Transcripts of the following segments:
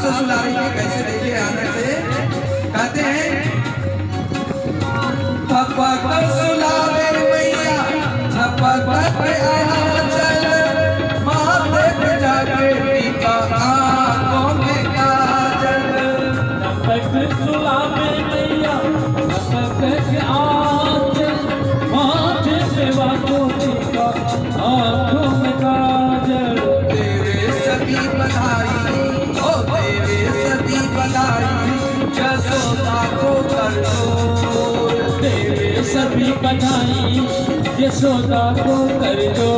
से सुना रही है, कैसे देखिए आनंद से कहते हैं पपक सुलावे मैया झपक आंचल माथे पे जाके टीका आंखों में काजल। पपक सुलावे मैया झपक आंचल माथे पे वाकों टीका आंखों में काजल। तेरे सभी बधाई ओ तेरे सभी बधाई यशोदा को कर दो। तेरे सभी बधाई यशोदा को कर दो।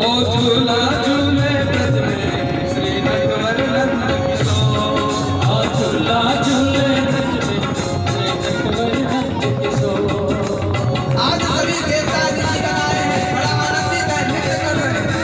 ओ झूला झूले ब्रज में श्री नटवरनंद किशोर। आ झूला झूले ब्रज में श्री नटवरनंद किशोर। आज सभी देवता जी आए हैं, बड़ा आनंदित है, नृत्य कर रहे हैं।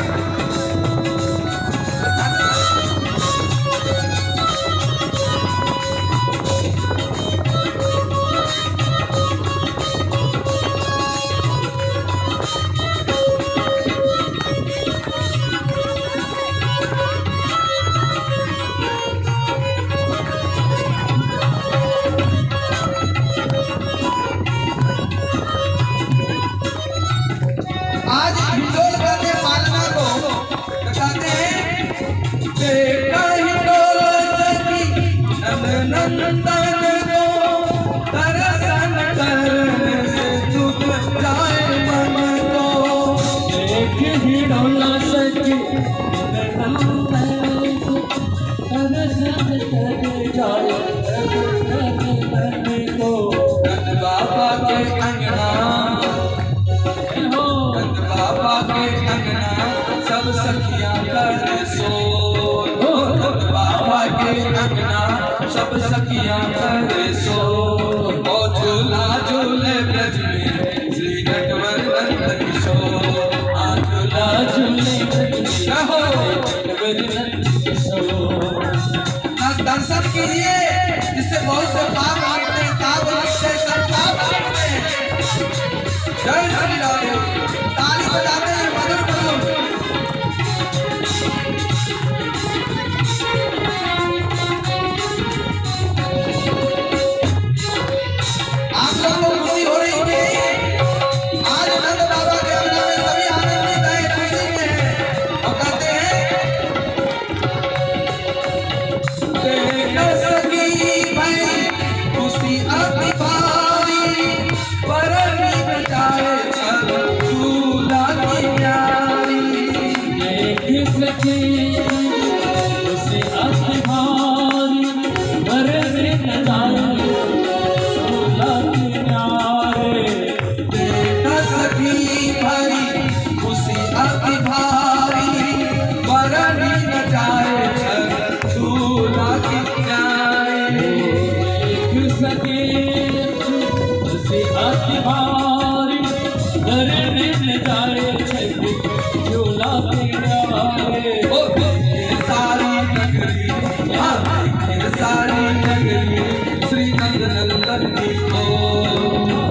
आज हिंडोल करके पालना को बताते हैं देखा हिंडोल सखी नंदनंदन को दर्शन करने से दुख जाए मन को। देख हिंडोल सखी नंदनंदन को दर्शन करने जाए मन को। नंद बाबा के अंगना बाबा के अंगना सब सखियां करे सो। बाबा के अंगना सब सखियां करे सो। ओ झूला झूले ब्रज में श्री नटवरनंद किशोर। आ झूला झूले ब्रज में कहो नटवरनंद किशोर। दर्शन कीजिए जिससे बहुत से पाप लगते हैं, ताप लगते हैं, सब पाप लगते हैं। जय श्री राम। ताली बजाते हैं मधुर मधुर। आप लोगों को खुशी हो रही है। आज नंद बाबा के अंगना में सभी आनंदित हैं, खुशी में हैं और कहते हैं देख सकी भाई खुशी अति भारी परनी बजाए छल झूला की प्यारी। देख सके उसे अति भारी बरने नजारे झूला की प्यारे। देख सकी भाई खुशी अति भारी परनी बजाए छल झूला की प्यारी। देख सके उसे अति भारी बरने नजारे झूला की प्यारे। ओ देखे सारी नगरी, हाँ देखे सारी नगरी श्री नंदनंदन की ओ।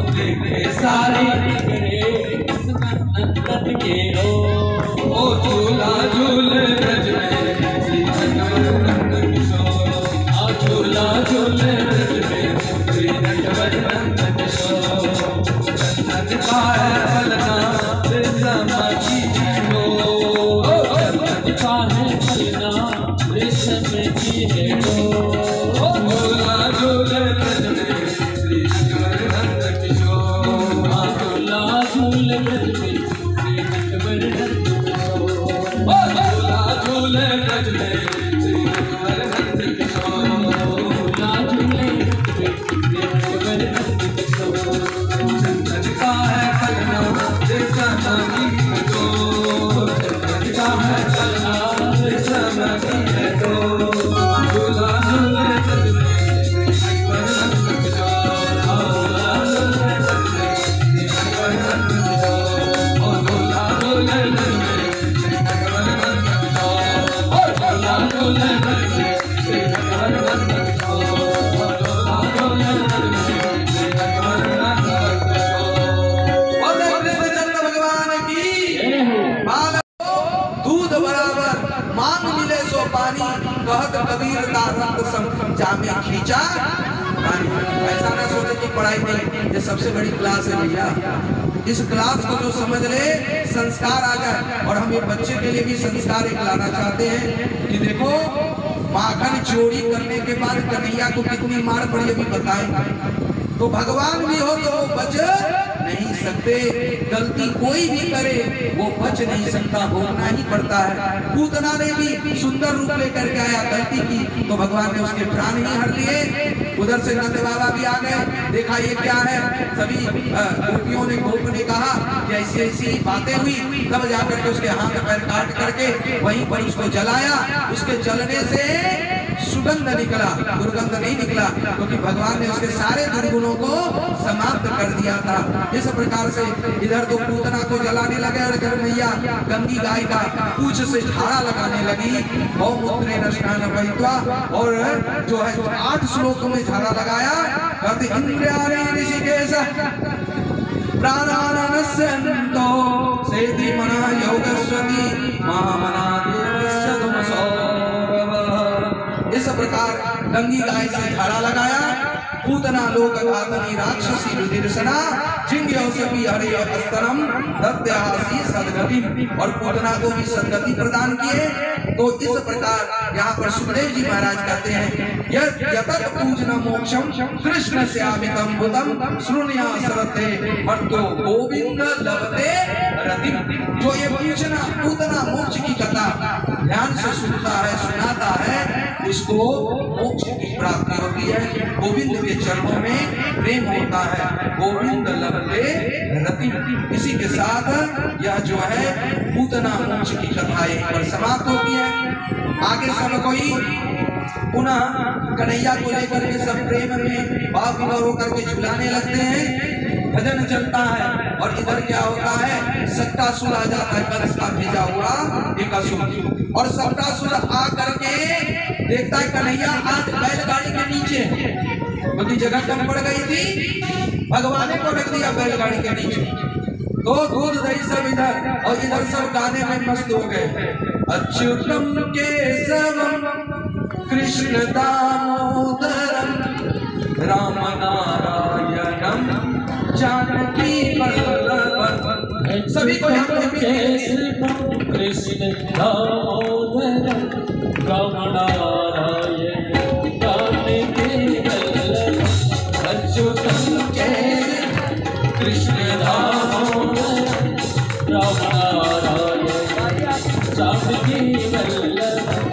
देखे सारी नगरे नंदन के ओ। ओ झूला झूले ब्रज में श्री नटवरनंद किशोर। आ झूला झूले ब्रज में श्री नटवरनंद किशोर। चंदन का है फलना रेशम की है डोर। चंदन का है फलना रेशम की है डोर। झूला झूले ब्रज में श्री नटवरनंद किशोर। आ झूला झूले ब्रज में श्री नटवरनंद किशोर। झूला झूले ब्रज में श्री नटवरनंद किशोर। झूला झूले ब्रज में श्री नटवरनंद किशोर। चंदन का है फलना रेशम की है डोर। चंदन का है फलना रेशम की है डोर। झूला झूले ब्रज में रक्त सम जामे खींचा। ऐसा ना सोचे कि पढ़ाई नहीं, ये सबसे बड़ी क्लास है भैया। इस क्लास को जो समझ ले संस्कार आ जाए। और हम ये बच्चे के लिए भी संस्कार एक लाना चाहते हैं कि देखो माखन चोरी करने के बाद कन्हैया को कितनी मार पड़ी अभी बताएंगे। तो भगवान भी हो तो वो बच नहीं सकते, गलती कोई भी करे वो बच नहीं सकता, भोगना ही पड़ता है। पूतना ने भी सुंदर रूप लेकर के आया, गलती की तो भगवान ने उसके प्राण ही हर लिए। उधर से नंद बाबा भी आ गए, देखा ये क्या है। सभी गोपियों ने गोप ने कहा कि ऐसी ऐसी बातें हुई, तब जाकर के उसके हाथ पैर काट करके वहीं पर उसको जलाया। उसके जलने से सुगंध निकला, दुर्गंध नहीं निकला, क्योंकि भगवान ने उसके सारे दुर्गुणों को समाप्त कर दिया था। इस प्रकार से इधर तो पूतना को जलाने लगे और इधर मैया गंगी गाय का पूंछ से झाड़ा लगाने लगी। गौमूत्रेण स्नान वहित्वा, और जो है 8 श्लोक में झाड़ा लगाया। कहते इंद्रियाणि ऋषिकेश प्राणानानस्यन्तो सेति मना योगस्वति महामना देवस्य तुमसौरभ। इस प्रकार गंगी गाय से झाड़ा लगाया। पूतना लोक घातनी राक्षसी रुधिरसना जिंग्यौसपि हरे अस्तरम दत्यासी सद्गति, और पूतना को भी सद्गति प्रदान किए। तो इस प्रकार यहाँ पर सुखदेव जी महाराज कहते हैं यतत पूजना मोक्षम कृष्ण स्यामितम बुतम श्रुण्या सरते मर्तो गोविंद लभते रतिम। जो ये पूतना मोक्ष की कथा ध्यान से सुनता है, सुनाता है, इसको मोक्ष की प्राप्ति होती है। गोविंद के चरणों में प्रेम होता है। गोविंद लभते रतिम। इसी के साथ यह जो है पूतना मोक्ष की कथा यहीं पर समाप्त होती है। आगे सब कोई पुनः कन्हैया को लेकर के सब प्रेम में भाव विभोर होकर के झुलाने लगते हैं। भजन चलता है और इधर क्या होता है, सट्टासुर आ जाता है, कंस का भेजा हुआ एक असुर। और सट्टासुर आ करके देखता है कन्हैया आज बैलगाड़ी के नीचे, क्योंकि जगह कम पड़ गई थी, भगवान को रख दिया बैलगाड़ी के नीचे। तो दूध दही सब इधर, और इधर सब गाने में मस्त हो गए। अच्युतम केशवम कृष्ण दामोदरम राम नारायणम जानकी वल्लभम। सभी को कृष्ण दामोदरम राम नारायण जानकी वल्लभम। अच्युतम कृष्ण दामोदरम राम नारायण जानकी वल्लभम।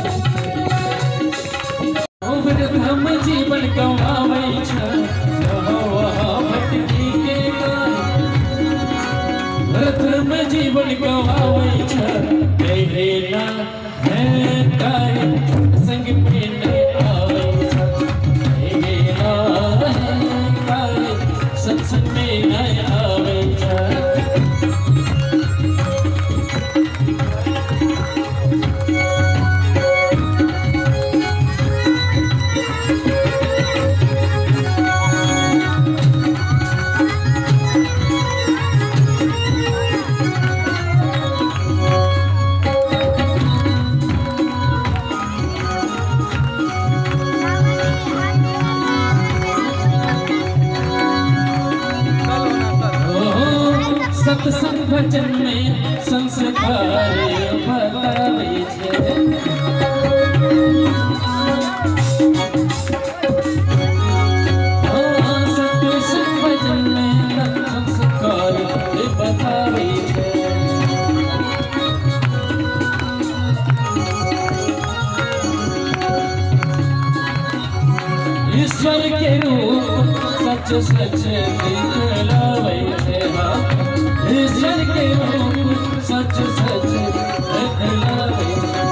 हम जीवन गवावे भटकी के प्रथम जीवन गवावे संग सत्संग में आवे। सत्संग भजन में संस्कार बतावे छे। सत्संग भजन में संस्कार बतावे छे। ईश्वर के रूप सच सच दिखलावे छे। ईश्वर के रूप सच सच दिखलावे छे।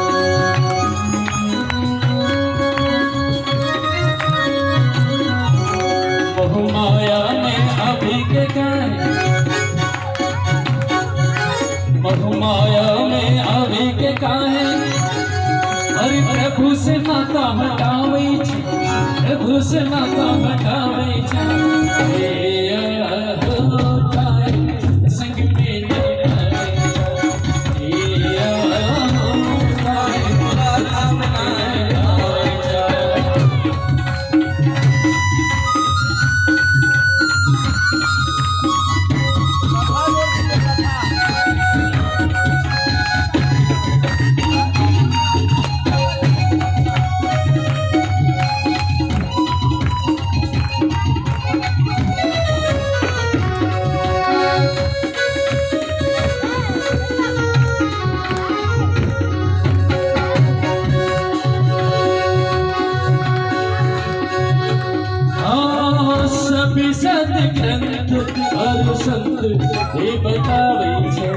बहुमाया में अभी के गाने, बहुमाया में अभी के गाने। हरि प्रभु से नाता हटावे छे, प्रभु से नाता हटावे छे। संग में सदग्रंथ और संत हे बतावे छे।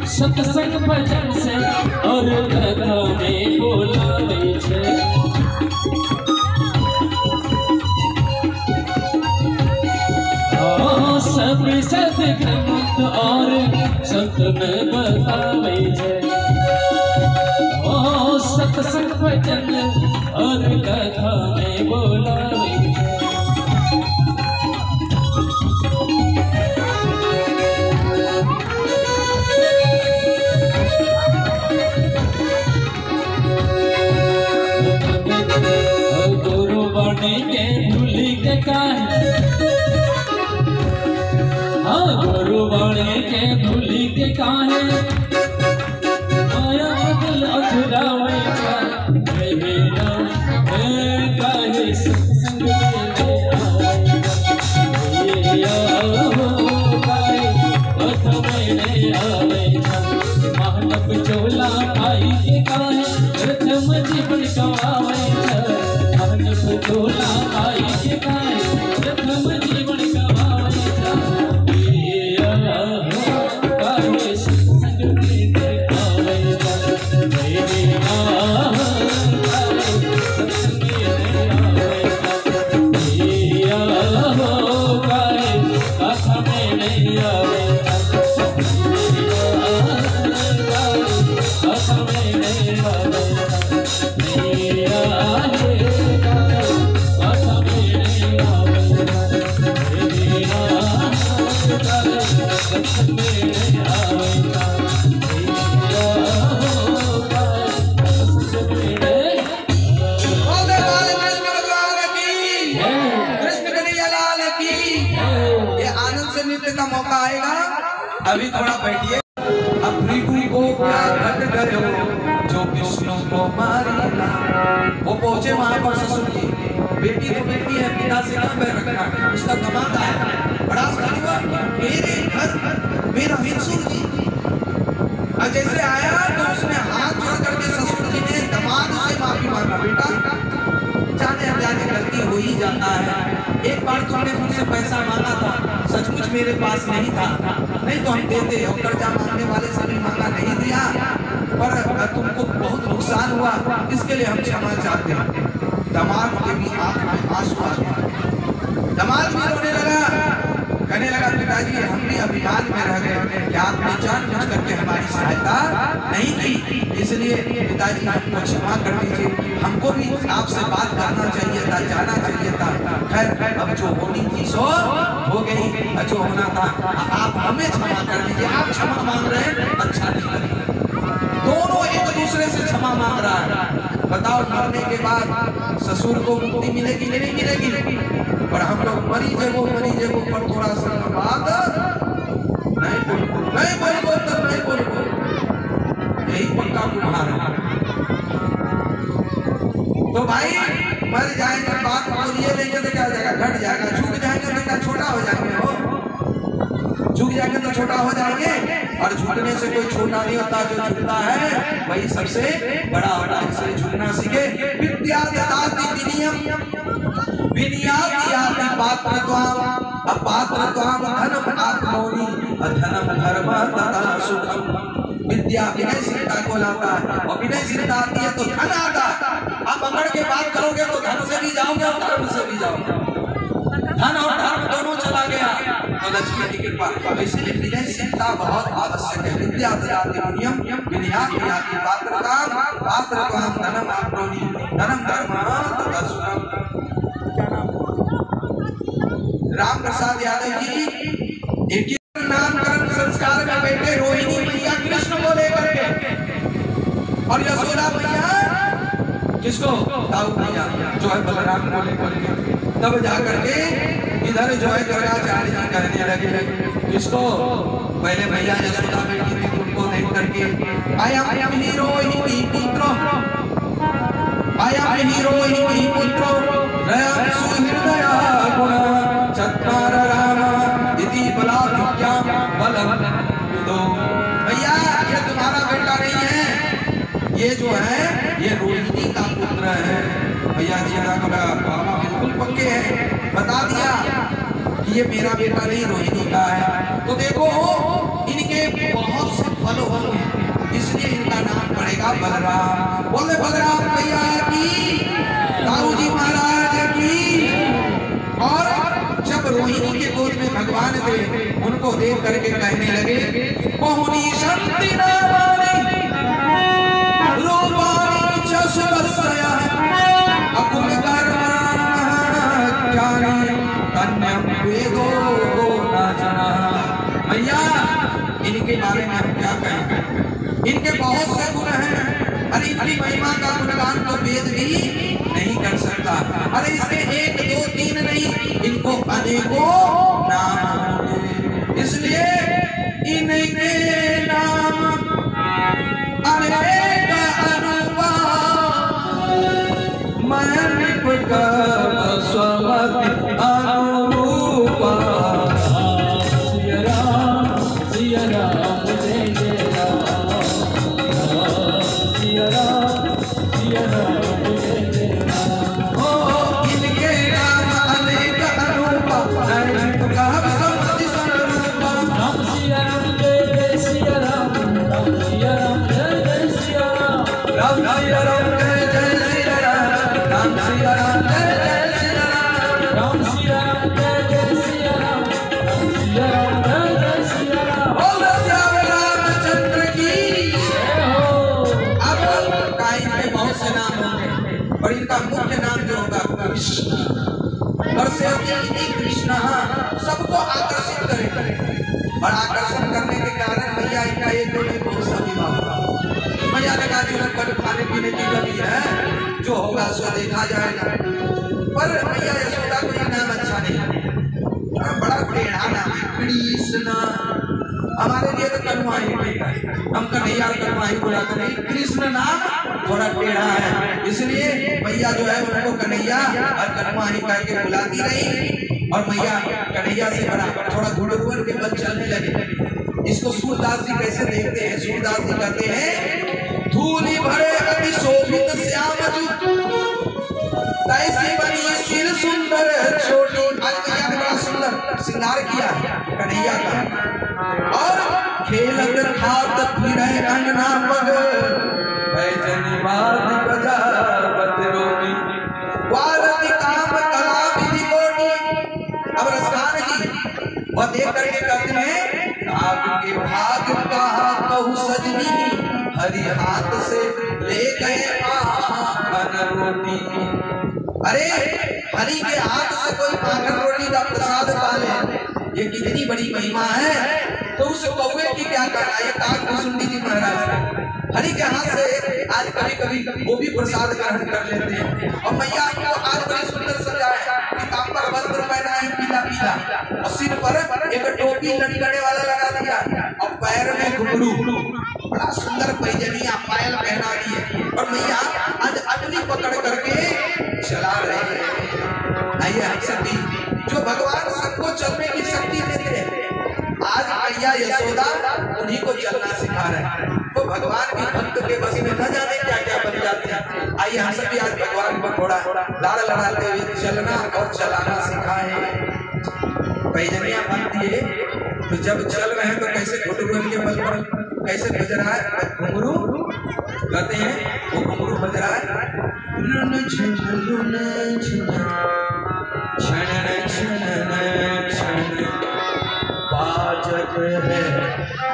सत्संग भजन से और कथा में बोलावे छे। सब सदग्रंथ और संत में बतावे छे। सत्संग भजन और कथा में बोलावे छे। गुरुवाणी के भूली के काहे, गुरुवाणी के भूली के काहे माया बदल अजुरावे काहे सत्संग मानव चोला आई के काहे प्रथम जीवन गवावे, मानव चोला आई के काहे प्रथम जीवन गवावे। का मौका आएगा, अभी थोड़ा बैठिए। अब भृगु को क्या घट गयो जो विष्णु को मारेगा। वो पहुंचे वहां पर ससुर जी, बेटी तो बेटी है, पिता से कम बैर रखना, उसका कमाता है। बड़ा हुआ मेरे घर मेरा ससुर जी। और जैसे आया तो उसने हाथ जोड़ करके ससुर जी ने दामाद से माफी मांगा, बेटा जाने अनजाने गलती हो ही जाता है। एक बार तुमने मुझसे पैसा मांगा था, सचमुच मेरे पास नहीं था, नहीं तो हम देते, और कर्जा मांगने वाले से भी मांगा नहीं दिया, पर तुमको बहुत नुकसान हुआ, इसके लिए हम क्षमा चाहते हैं। दामाद के भी आंख में आंसू आ गए। दामाद भी रोने लगा, कहने लगा पिताजी हम भी अभिमान में रह गए कि आपने जानबूझ करके हमारी सहायता नहीं की, इसलिए पिताजी हमको क्षमा कर दीजिए। हमको भी आपसे बात करना चाहिए था, जाना चाहिए था। खैर अब जो होनी थी सो हो गई, जो होना था आप हमें क्षमा कर दीजिए। आप क्षमा मांग रहे हैं, अच्छा नहीं लगा। दोनों एक दूसरे से क्षमा मांग रहा है। बताओ मरने के बाद ससुर को मुक्ति मिलेगी नहीं मिलेगी? और हम लोग मरी जगो पर थोड़ा सा बात नहीं बोल यही पक्का कुम्हार है। तो भाई मर जाएंगे बात बोलिए, लेंगे तो क्या हो जाएगा, घट जाएगा। झुक जाएंगे तो क्या छोटा हो जाएंगे? हो झुक जाएंगे तो छोटा हो जाएंगे, और झुकने से कोई छोटा नहीं होता। जो झुकता है वही सबसे बड़ा होता है, इसलिए झुकना सीखे। विद्या ददाति विनयम विनयाति पात्रत्वम अपात्रत्वम धनम आत्मौनि अधनम धर्म तथा सुखम। विद्या विनयशीलता को लाता है, और विनयशीलता आती है तो धन आता है। आप मंगल के बात करोगे तो धन से भी जाओगे और धर्म से भी जाओगे। धन और धर्म दोनों चला गया तो लक्ष्मी की कृपा। इसलिए विनयशीलता बहुत आवश्यक है। विद्या ददाति विनयम विनयाति पात्रत्वम धनम आत्मौनि धनम धर्म तथा सुखम। राम प्रसाद यादव जी एक नामकरण संस्कार में बैठे रोहिणी मैया कृष्ण को लेकर के, और यशोदा मैया किसको, ताऊ मैया जो है बलराम को लेकर के। तब जाकर के इधर जो है गर्गाचार्य जी कहने लगे किसको, पहले मैया यशोदा बेटी थी उनको देख करके आयाम हीरोहिणी पुत्र आयाम हीरोहिणी पुत्र नयन सुहृदया गुण चत्वार राम इति बलाभ्याम बलम दो। भैया ये तुम्हारा बेटा नहीं है, ये जो है ये रोहिणी का भैया जी का बाबा बिल्कुल पक्के हैं, बता दिया कि ये मेरा बेटा नहीं रोहिणी का है। तो देखो इनके बहुत से फल होंगे, इसलिए इनका नाम पड़ेगा बलराम। बोले बलराम भैया की, ताऊ जी महाराज की। और जब रोहिणी के गोद में भगवान थे, उनको देख करके कहने लगे बहुनी शक्ति नामानी रूपानी चशवस्या अकुल कर्माणि कन्यम वेदो न जना। भैया इनके बारे में हम क्या कहें, इनके बहुत से गुण हैं। अरे इनकी महिमा का गुणगान तो वेद भी नहीं कर सकता। अरे इसके 1 2 3 नहीं, इनको अनेकों नाम होंगे, इसलिए इनके नाम अनेक अनुपा मन स्वमति अनुरूपा। सिया राम जय जय राम, सिया राम जय जय राम। ओ इनके नाम अनेक अनुपा अनुरूपा स्वमति स्वरूपा। राम सिया राम जय जय सिया राम, राम सिया राम जय जय सिया राम, राम सिया राम जय जय सिया राम, राम सिया राम जय जय सिया राम। राम सिया राम जय जय सिया राम, राम सिया राम जय जय सिया राम। बोल श्याम रामचंद्र की। जय हो। अब काइन के बहुत से नाम होंगे, और इनका मुख्य नाम जो होगा कृष्ण। और से कृष्ण सबको आकर्षित करे, और आकर्षण करने के कारण भैया इनका एक दो नहीं बहुत सा विवाह होगा। भैया लगा जो खाने पीने की कमी है, जो होगा सो देखा जाएगा। पर भैया यशोदा को ये नाम अच्छा नहीं है, बड़ा टेढ़ा नाम है कृष्ण। हमारे लिए तो कन्वा ही बेटा है, हम कन्हैया कन्वा ही बुलाते नहीं, कृष्ण नाम थोड़ा टेढ़ा है, इसलिए भैया जो है उनको कन्हैया और कन्वा ही कह के बुलाती रही। और भैया कन्हैया से बड़ा थोड़ा घुड़कुअन के बल चलने लगे। इसको सूरदास जी कैसे देखते हैं, सूरदास जी कहते हैं धूलि भरे अति शोभित श्याम कैसी बनी सिर सुंदर छोटी। आज भैया ने बड़ा सुंदर श्रृंगार किया कन्हैया का। और खेलत खात फिरे अंगना पग बैजनी बात बजा बदरोगी वारति काम कला विधि कोटी। अब रसगान की वह देख करके कहते हैं आपके भाग का कहू सजनी हरि हाथ से ले गए माखन रोटी। अरे हरि के हाथ से कोई माखन रोटी का प्रसाद पा ले, ये कितनी बड़ी महिमा है। तो उस कौवे की क्या करना, ये काक कुसुंडी जी महाराज हरि के हाथ से आज कभी कभी वो भी प्रसाद ग्रहण कर लेते हैं। और मैया को आज बड़ी सुंदर सजाए, पीताम्बर वस्त्र पहना है पीला पीला, और सिर पर एक टोपी लटकने वाला लगा दिया, और पैर में घुंघरू, बड़ा सुंदर पैजनिया पायल पहना दी है। और मैया आज अग्नि पकड़ करके चला रहे हैं। आइए हम सभी जो भगवान सबको चलने की शक्ति देते हैं, आज मैया यशोदा उन्हीं को चलना सिखा रहे हैं। तो भगवान भी भक्त के बस में न जाने क्या क्या बन जाते हैं। आइए हम सभी आज भगवान को थोड़ा लाड़ लड़ाते हुए चलना और चलाना सिखाए। पैजनिया बनती है तो जब चल रहे हैं तो कैसे घुटुन के बल पर कैसे बज रहा है घुंघरू, कहते हैं वो घुंघरू बज रहा है लुन झुन छनन छनन छनन बाजत है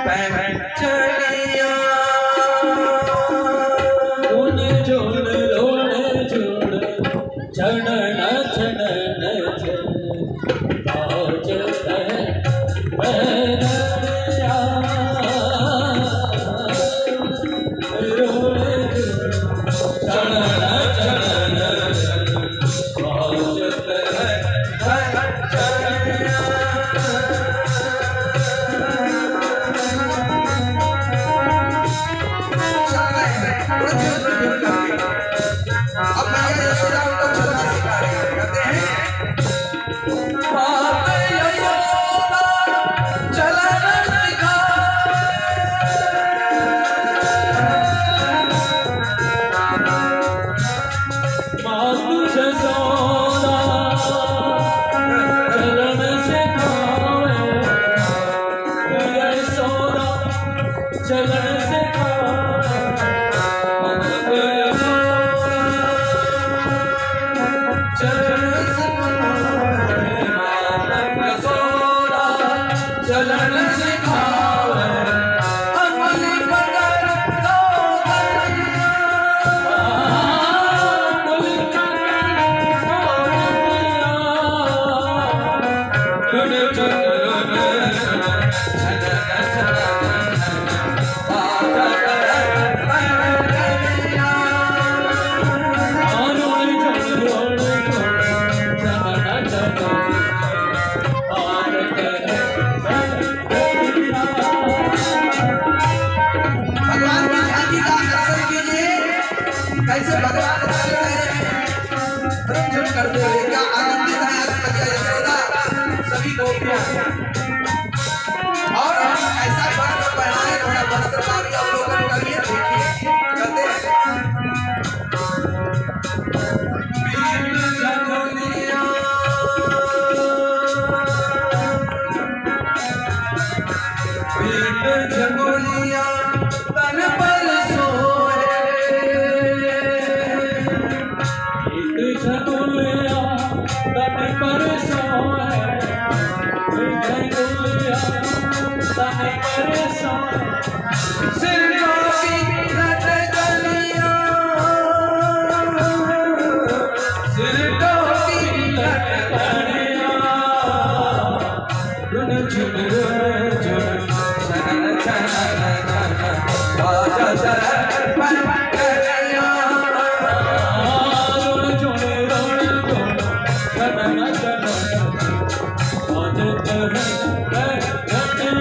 पैंजनिया। उन जोड़ लोड़ जोड़ चढ़न चढ़न बाजत है पैंजनिया। चढ़न चढ़न बाजत है अब मैया यशोदा उनको चलना सिखा रही है, कहते हैं माता यशोदा चलना सिखा। मातु कैसे भगवान चल रहे हैं झुमझुम करते हुए, क्या आनंदित है मैया यशोदा सभी गोपियां। और ऐसा वस्त्र पहनाए, थोड़ा वस्त्र का भी अवलोकन करिए, देखिए कहते हैं झगोलिया तन पर सोए, झगोलिया तन पर सोए, झगोलिया तन पर सोए, सिरों की लटकनिया, सिरों की लटकनिया, रुन झुन छनन छनन बाजा दर्पण करिया, रुन झुन छनन छनन बाजा दर्पण करिया,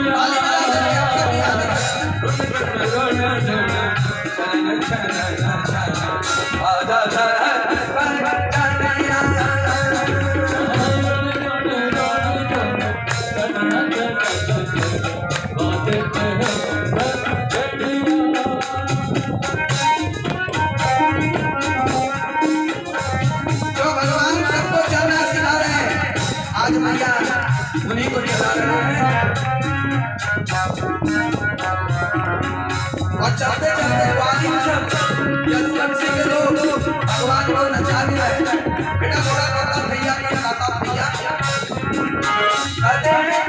आज मैया उन्हीं को चला रहे हैं। और चलते चलते ग्वालिन सब यदुवंशी के लोग भगवान को नचा भी रहे हैं। बेटा थोड़ा कहता भैया का कहता भैया कहते हैं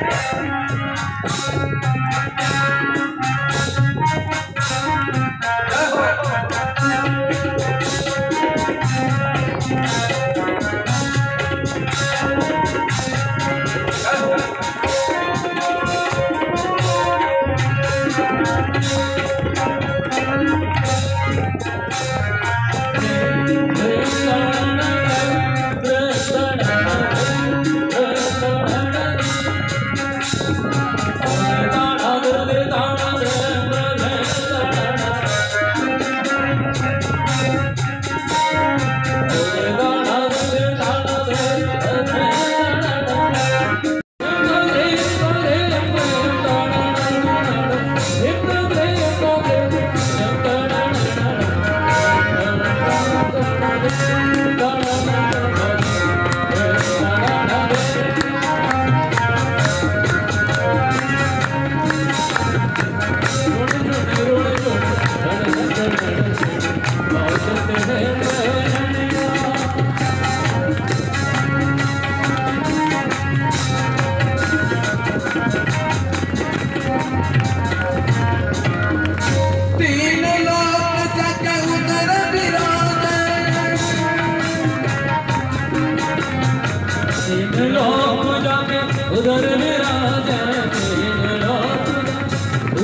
उधर विराज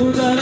उधर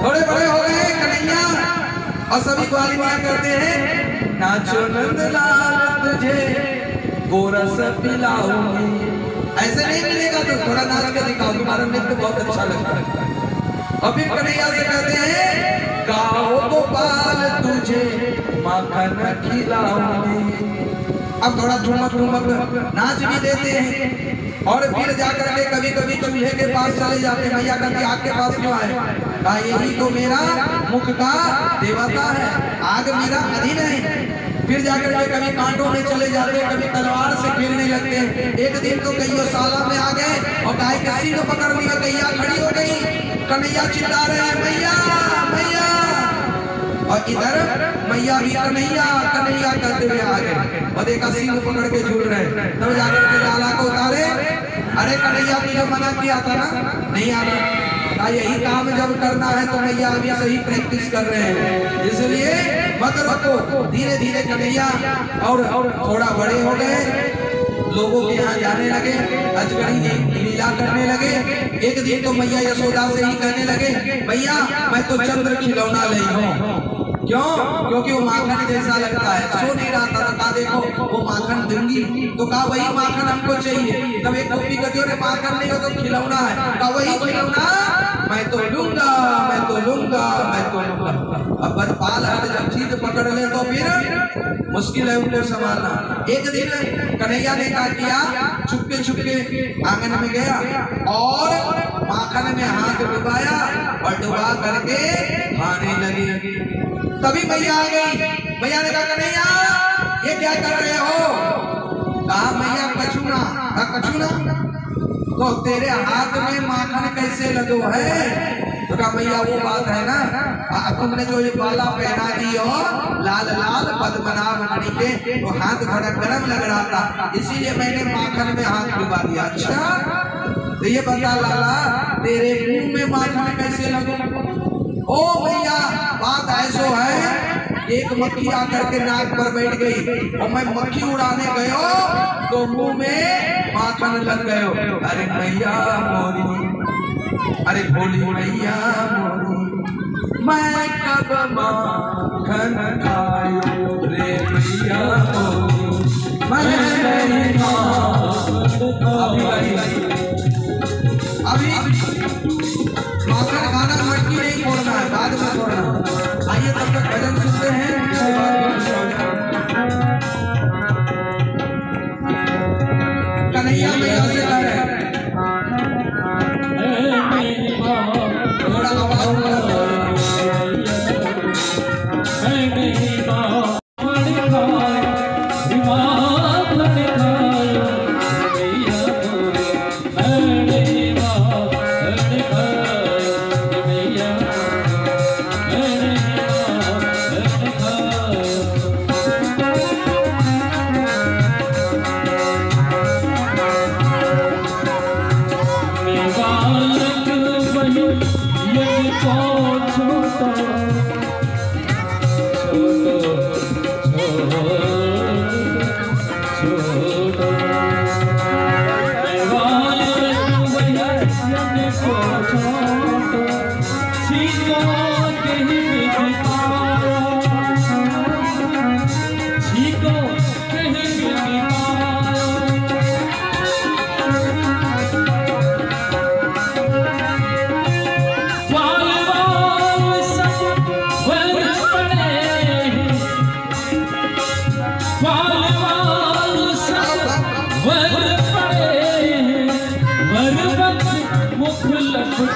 थोड़े बड़े हो गए कन्हैया और सभी ग्वाली मां करते हैं नाचो नंदलाल तुझे गोरस पिलाऊंगी। ऐसे नहीं मिलेगा तो थोड़ा नाच के दिखाओ, तुम्हारा नृत्य बहुत अच्छा लगता है। और फिर कन्हैया से कहते हैं गाओ गोपाल तुझे माखन खिलाऊंगी। अब थोड़ा ठुमक ठुमक नाच भी देते हैं और फिर जाकर के कभी कभी चूल्हे के पास चले जाते हैं। मैया कहती आग के पास क्यों आए? कहा यही तो मेरा मुख का देवता है, आग मेरा अधीन है। फिर जाकर के कभी कांटों में चले जाते हैं, कभी तलवार से खेलने लगते हैं। एक दिन तो गौशाला में आ गए और गाय के सींग पकड़ लिया, गैया खड़ी हो गई। कन्हैया चिल्ला रहे हैं मैया मैया, और इधर मैया भी कन्हैया कन्हैया करते हुए आ गए और देखा सींग पकड़ के झूल रहे। तब जाकर के लाला को उतारे, अरे कन्हैया तुझे मना किया था ना, नहीं आना। यही काम जब करना है तो मैया अभी सही प्रैक्टिस कर रहे हैं, इसलिए मत रखो। धीरे धीरे कन्हैया और थोड़ा बड़े हो गए, लोगों के यहाँ जाने लगे, अजगरी लीला करने लगे। एक दिन तो मैया यशोदा से ही कहने लगे भैया मैं तो चंद्र खिलौना ली हूँ। क्यों? क्योंकि वो माखन जैसा लगता है। सो नहीं रहा था, कहा देखो वो माखन दूंगी, तो कहा वही माखन हमको चाहिए। तब एक गोपी कहती है माखन नहीं हो तो खिलौना है, कहा वही खिलौना मैं तो लूंगा मैं तो लूंगा मैं तो लूंगा। अब बाल हाथ जब चीज पकड़ ले तो फिर मुश्किल है उनको संभालना। एक दिन कन्हैया ने क्या किया, छुपके छुपके आंगन में गया और माखन में हाथ डुबाया और डुबा करके खाने लगे। तभी मैया आ गई। मैया ने कहा कन्हैया ये क्या कर रहे हो? कहा मैया कछुना। कहा कछुना तो तेरे हाथ में माखन कैसे लगो है? तो कहा मैया वो बात है ना, तुमने जो ये बाला पहना दी हो लाल लाल पद्मनाभ मणि के, वो हाथ थोड़ा गर्म लग रहा था, इसीलिए मैंने माखन में हाथ डुबा दिया। अच्छा तो ये बता लाला तेरे मुंह में माखन कैसे लगो? ओ भैया बात ऐसो है, एक मक्खी आकर के नाक पर बैठ गई और मैं मक्खी उड़ाने गयो तो मुंह में माखन लग गयो। अरे मैया मोरी, अरे भोली मैया मोरी, मैं कब माखन खायो रे मैया मोरी, मैं अभी माखन खाना मटकी नहीं फोड़ना है, बाद में फोड़ना। आइए तब तक भजन सुनते हैं। कन्हैया मैया से कह रहे हैं थोड़ा आवाज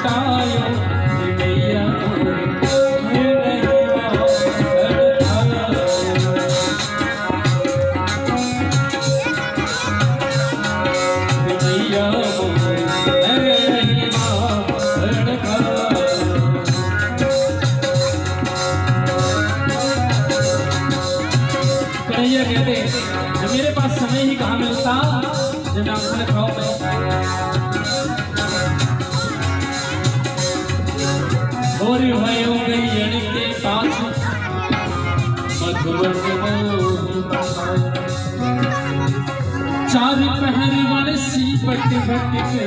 लौटायो मैया कन्हैया कहते जब मेरे पास समय ही कहाँ मिलता जब मैं आंखें खाऊं मैं और भयो गई के पास मधुर चार पहर वाले सी पट भट के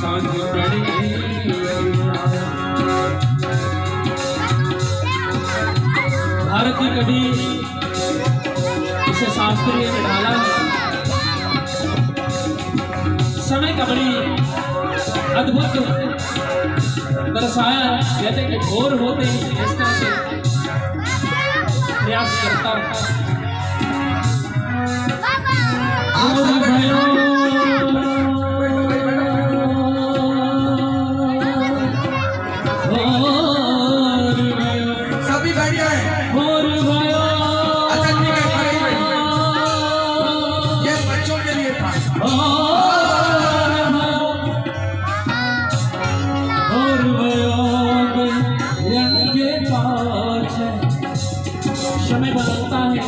सांझ पड़ी भारत की कभी इसे शास्त्रीय में ढाला समय का बड़ी अद्भुत दर्शाया कहते कि भोर होते ही इस तरह से प्रयास करता सभी बढ़िया है। ये बच्चों के लिए था। समय बदलता है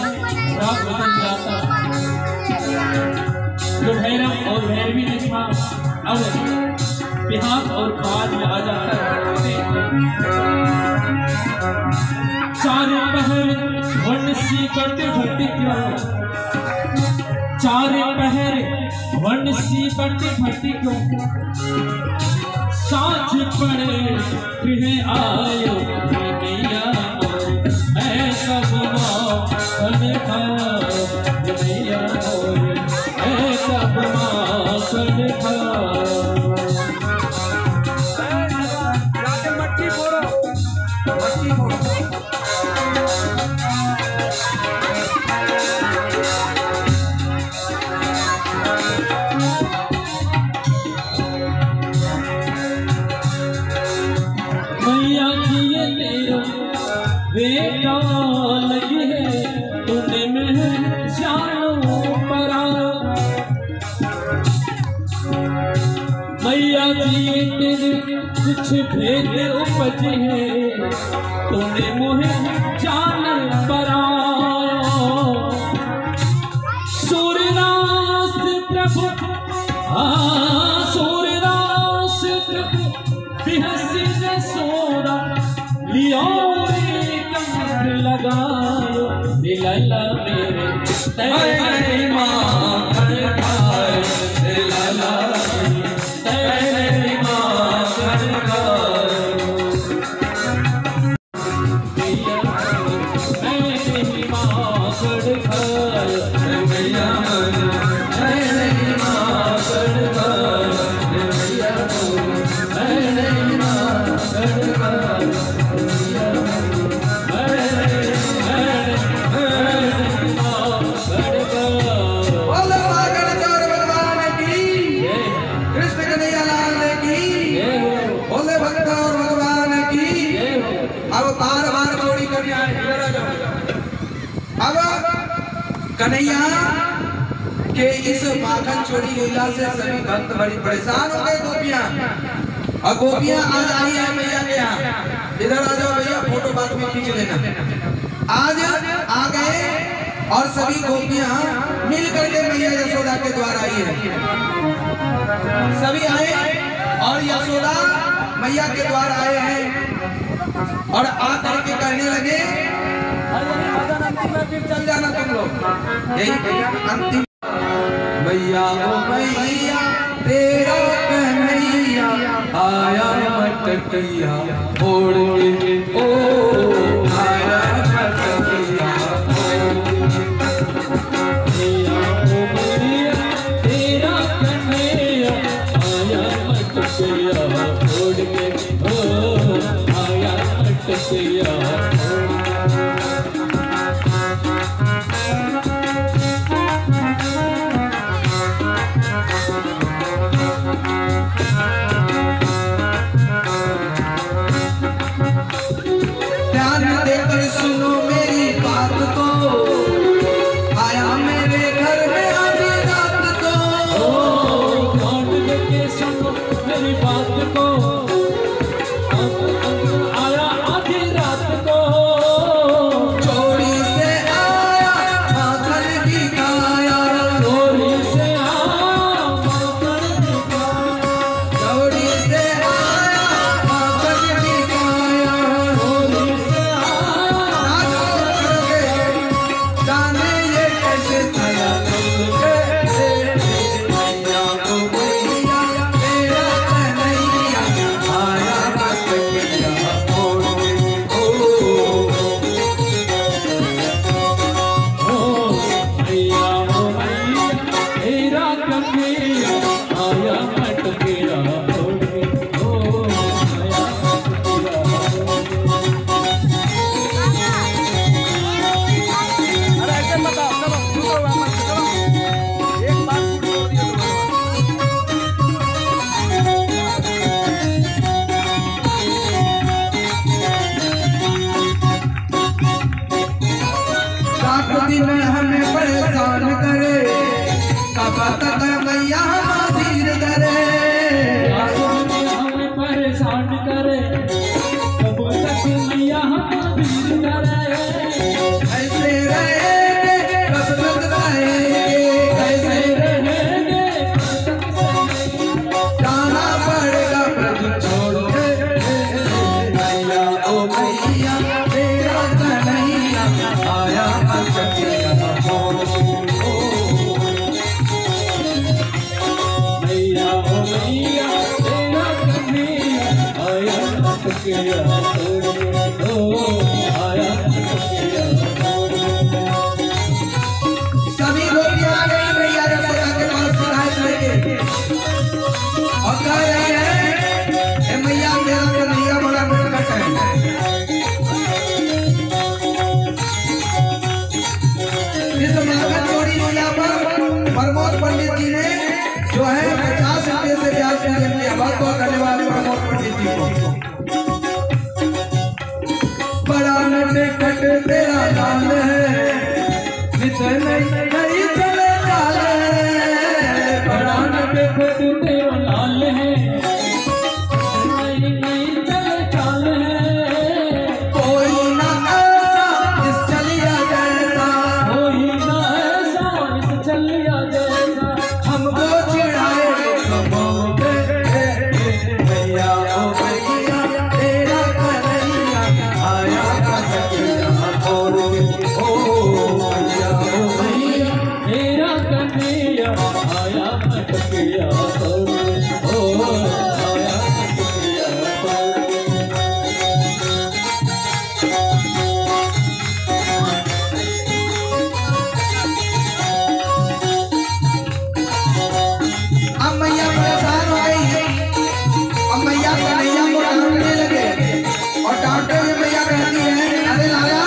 रात बदल जाता जो भैरव और भैरवी ने था अब बिहार और बाद में आ जाता है चार पहर वर्ण सी करते भट्टी क्यों चार पहर वर्ण सी करते भट्टी क्यों साँझ पड़े फिर आयो मैया मैं सब माखन खाऊं मैया मैं सब माखन खाऊं मट्टी फोड़ो मट्टी फोड़ो। मैया की ये तेरा बेटा लगी है तूने में जानो परा मैया जी तेरे कुछ भेद उपजे है तूने मोहे जान परा सूर्यदास प्रभु सूर्यदास प्रभु बिहसी ने सोरा लियो लगायो दिलाला मेरे तेरे माखन खाए दिलाला तेरे माखन खाए मैया तेरे माखन खाए मैया तेरे माखन खाए मैया तेरे माखन खाए अब कन्हैया के इस माखन चोरी लीला से सभी भक्त बड़ी परेशान हो गए गोपियां और गोपियां आज आई है मैया के यहाँ इधर आ जाओ भैया फोटो बाद में खींच लेना आज आ गए और सभी गोपियां मिल करके मैया यशोदा के द्वार आई है सभी आए और यशोदा मैया के द्वार आए हैं और आकर के कहने लगे फिर चल जाना तुम लोग यही भैया अंतिम मैया ओ मैया तेरा कन्हैया आया मटकिया फोड़ के ओ आया मटकिया मैया ओ मैया तेरा कन्हैया आया मटकिया फोड़ के ओ आया मटकिया कन्हैया आया मटकिया तोड़ के, ओ आया मटकिया अरे ऐसे बताओ, चलो रुको वापस चलो, एक बात पूरी कर दिया रात दिन हमें परेशान करे, कब तक मैया धीर धरे, हमें परेशान करे, कब तक मैया धीर धरे, ऐसे रहेंगे कब तक रहेंगे, ऐसे रहेंगे जाना पड़ेगा प्रभु छोड़ के, मैया ओ मैया तेरा कन्हैया आया मटकिया तोड़ के, ओ मैया ओ मैया तेरा कन्हैया आया मटकिया तोड़ के, ओ आया मटकिया तोड़ के। सभी लोग आ गए मैया यशोदा के पास शिकायत लेके और कह रहे हैं ए मैया तेरा कन्हैया बड़ा नटखट है। इस मांगन चोरी मैया पर प्रमोद पंडित जी ने जो है 50 रुपये से ब्याज पूजन किया। बहुत बहुत धन्यवाद प्रमोद पंडित जी को। बड़ा नटखट तेरा लाल है, नहीं चले चाल है, बड़ा नटखट तेरा लाल है, नहीं चले चाल है, कोई ना ऐसा इस चलिया जैसा, कोई ना ऐसा इस चलिया जैसा, हमको चिढ़ाए मैया ओ मैया तेरा कन्हैया आया मटकिया तोड़ के, ओ मैया ओ मैया तेरा कन्हैया आया मटकिया तोड़ के, ओ आया मटकिया तोड़ के। अब मैया परेशान हो गई है। अब मैया कन्हैया को डांटने लगे और डांटते हुए मैया कहती है अरे लाला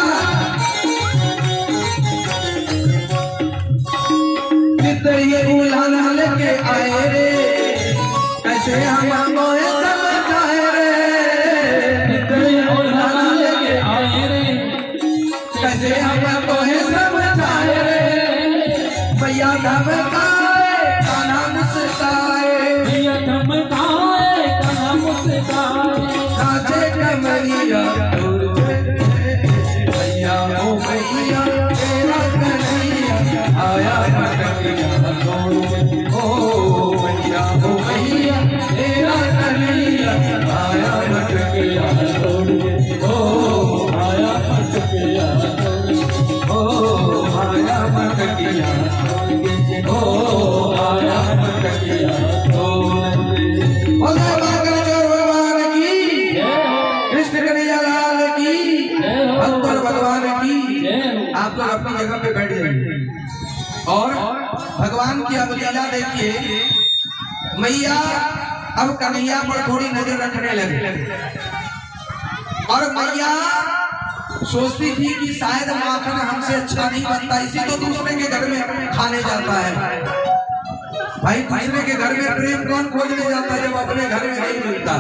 ये उलाना लेके आए रे, कैसे हमको ये समझाए रे, ये उलाना लेके आए रे, कैसे हमको ये समझाए रे, मैया धमकाए काना मुस्काए, भैया धमकाए कहाँ मुस्काए, काचे कमरिया दूर से, मैया ओ मैया तेरा कन्हैया आया मटकिया तोड़ के, ओ मैया ओ मैया तेरा कन्हैया आया मटकिया तोड़ के, ओ आया मटकिया तोड़ के, ओ आया मटकिया ओ आया मटकिया तोड़ के। भगवान भगवान की कृष्ण कन्हैया लाल की भक्तों भगवान की। आप लोग अपनी जगह पे बैठ जाइए और भगवान की अब लीला देखिए। मैया अब कन्हैया पर थोड़ी नजर रखने लगे और मैया सोचती थी कि शायद माखन हमसे अच्छा नहीं बनता, इसी तो दूसरे के घर में खाने जाता है। भाई दूसरे के घर में प्रेम कौन खोजने जाता है जब अपने घर में नहीं मिलता।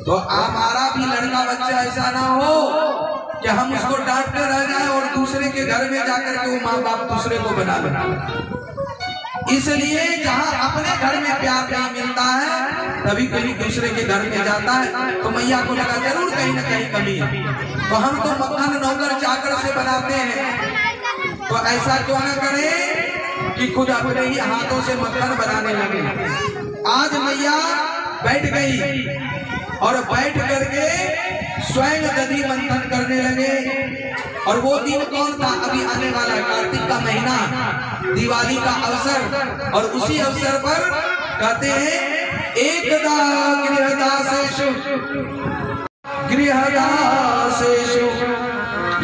तो हमारा भी लड़का बच्चा ऐसा ना हो कि हम उसको डांट कर रह जाए और दूसरे के घर में जाकर के वो माँ बाप दूसरे को बना बना। इसलिए जहाँ अपने घर में प्यार नहीं मिलता है तभी कभी दूसरे के घर में जाता है। तो मैया को लगा जरूर कहीं ना कहीं कमी है, तो हम तो मक्खन नौकर चाकर से बनाते हैं, तो ऐसा क्यों ना करें कि खुद अपने ही हाथों से मक्खन बनाने लगे। आज मैया बैठ गई और बैठ करके स्वयं दधी मंथन करने लगे। और वो दिन कौन था? अभी आने वाला कार्तिक का महीना, दिवाली का अवसर, और उसी अवसर पर कहते हैं एकदा गृहदासेषु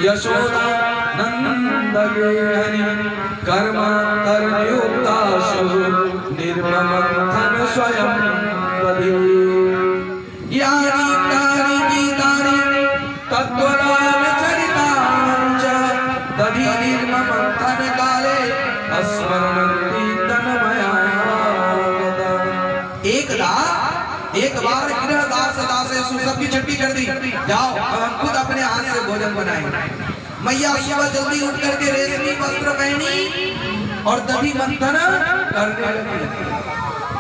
यशोदा नंदगेहनि कर्मान्तर्युक्ताशु निर्ममथन स्वयं दधि यानि कानि गीतानि तत्त्वलाल चरितानि च दधि निर्ममथन काले अस्मरणन्ति तन्मया एक बार गृहदास दासेसु सबकी छुट्टी कर दी, जाओ हम खुद अपने हाथ से भोजन बनाएंगे। मैया सुबह जल्दी उठ करके रेशमी वस्त्र पहनी और दधि मंथन करने लगी।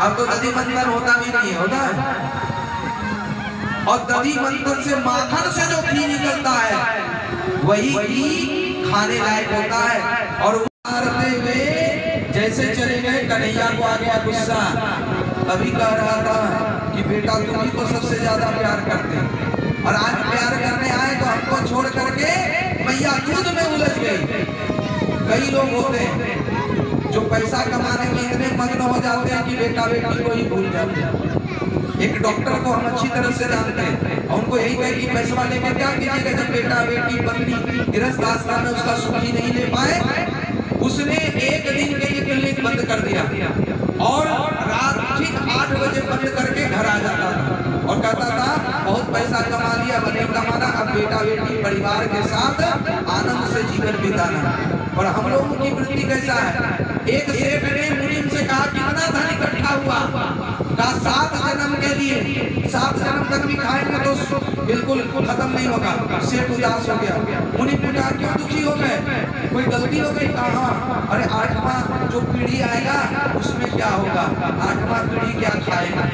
अब तो दधि मंथन होता भी नहीं होता है, और दधि मंथन से माखन से जो घी निकलता है वही घी खाने लायक होता है। और उतारते हुए जैसे चले गए, कन्हैया को आ गया गुस्सा। अभी कह रहा था कि बेटा तुम ही को सबसे ज्यादा प्यार करते हैं, और आज प्यार करने आए तो हमको छोड़ करके मैया दूध में उलझ गई। कई लोग होते हैं जो पैसा कमाने में इतने मग्न हो जाते हैं कि बेटा बेटी को ही भूल जाते हैं। एक डॉक्टर को हम अच्छी तरह से जानते हैं, उनको यही कहे कि पैसा लेके क्या कीजिएगा, जब बेटा बेटी पत्नी गृहस्थ आश्रम में उसका सुखी नहीं ले पाए, उसने एक दिन के लिए क्लिनिक बंद कर दिया और रात ठीक 8 बजे बंद करके घर आ जाता था और कहता था बहुत पैसा कमा लिया, अब नहीं कमाना, अब बेटा बेटी परिवार के साथ आनंद से जीवन बिताना। और हम लोगों की वृत्ति कैसा है, एक सेठ ने मुनीम से कहा कितना धन इकट्ठा हुआ, कहा 7 जन्म के लिए, 7 जन्म तक भी खाएंगे तो बिल्कुल खत्म नहीं होगा। सेठ उदास हो गया। मुनीम ने कहा क्यों दुखी हो गए, कोई गलती हो गई? कहा अरे 8वां जो पीढ़ी आएगा उसमें क्या होगा, 8वां पीढ़ी क्या खाएगा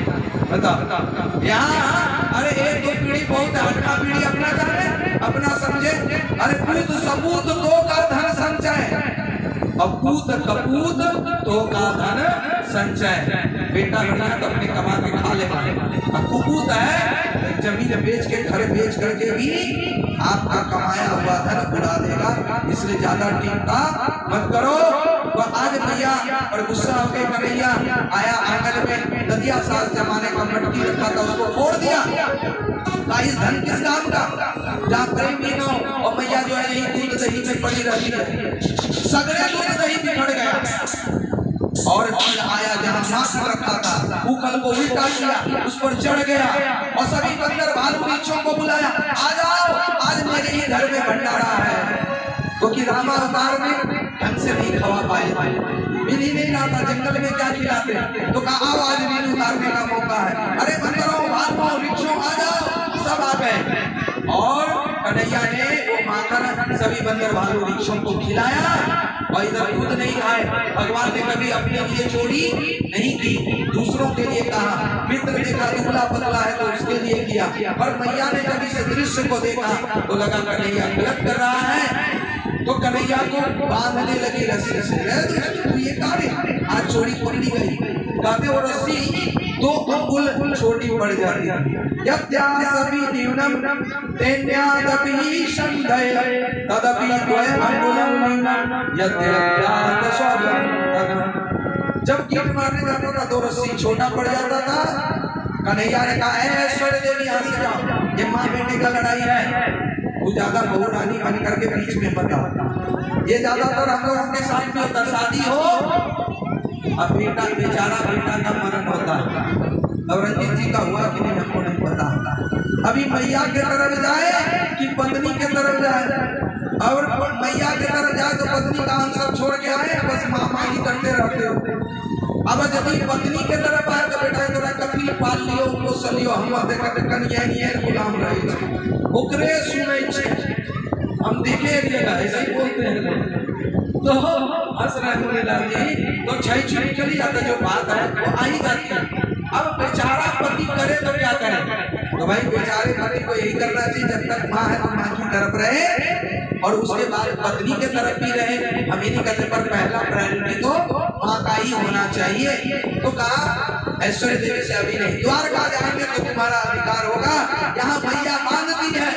बता। यहाँ अरे 1-2 पीढ़ी बहुत है, 8वां पीढ़ी अपना जाने अपना समझे। अरे पूत सबूत तो का धन संचय, अब पूत कपूत तो का धन संचय। बेटा बढ़िया तो अपने कमा के खा ले, अब कुपूत है जमीन बेच के घर बेच करके भी आपका कमाया हुआ धन उड़ा देगा। इसलिए ज्यादा टीका मत करो। तो आज भैया और गुस्सा होकर कन्हैया आया आंगन में, नदिया साल जमाने का मटकी रखा था उसको फोड़ दिया। इस धन किस काम का, जहाँ कई महीनों और मैया जो है यही दूध दही में पड़ी रहती है, सगरे दूध दही बिगड़ गया। और आया जहाँ माखन रखा था, उखल को उल्टा किया, उस पर चढ़ गया और सभी बंदर भालू रीछों को बुलाया, आ जाओ आज मेरे ही घर में भंडारा है। क्योंकि रामा अवतार में ढंग से नहीं खवा पाए, मिल ही नहीं रहा था, जंगल में क्या खिलाते, तो कहा आओ आज मीन उतारने का मौका है। अरे बंदरों भालुओं रीछों आ जाओ, सब आ गए। और कन्हैया ने वो माखन सभी बंदर भालू रीछों को खिलाया और इधर दूध नहीं खाए। भगवान ने कभी अपने लिए चोरी नहीं की, दूसरों के लिए कहा। मित्र देखा दुबला पतला है तो उसके लिए किया, पर मैया ने जब इस दृश्य को देखा तो लगा कन्हैया गलत कर रहा है, तो कन्हैया को बांधने लगी रस्सी से। तो ये कार्य आज चोरी पकड़ी गई, कहते वो रस्सी 2 अंगुल छोटी पड़ जाती है। यद्यासपि न्यूनम तेन्यादपि संधय तदपि द्वयम् अंगुलं न्यूनं यद्यद्यात स्वयं। जब कीट मारने जाता था तो रस्सी छोटा पड़ जाता था। कन्हैया ने कहा ऐश्वर्य देवी यहाँ से जाओ, ये माँ बेटे का लड़ाई है, तू ज्यादा बहू रानी बन करके बीच में बता। ये ज्यादातर हम लोगों के साथ में होता, शादी हो अब बेटा बेचारा बेटा का मरण होता है। अब रंजीत जी का हुआ कि नहीं हमको नहीं पता। अभी मैया के तरफ जाए कि पत्नी के तरफ जाए, और मैया के तरफ जाए तो पत्नी का सब छोड़ के आए, बस मामा ही करते रहते हो। अब यदि पत्नी के तरफ आए तो बेटा तोरा कफिल पाल लियो, उनको सलियो, हम देखा कन्या नियर गुलाम रहे ओकरे सुनै छे, हम देखे जगह ऐसे ही बोलते हैं तो हंस रहे जी। तो छई छुरी चली जाता, जो बात है वो आई जाती है। अब बेचारा पति करे तो क्या करे, तो भाई बेचारे पति को यही करना चाहिए, जब तक माँ है तो माँ की तरफ रहे और उसके बाद पत्नी के तरफ भी रहे। हम ये नहीं कहते, पर पहला प्रायोरिटी तो माँ का ही होना चाहिए। तो कहा ऐश्वर्य देवी से अभी नहीं, द्वारका जाएंगे तो तुम्हारा अधिकार होगा। यहाँ मैया बांधती है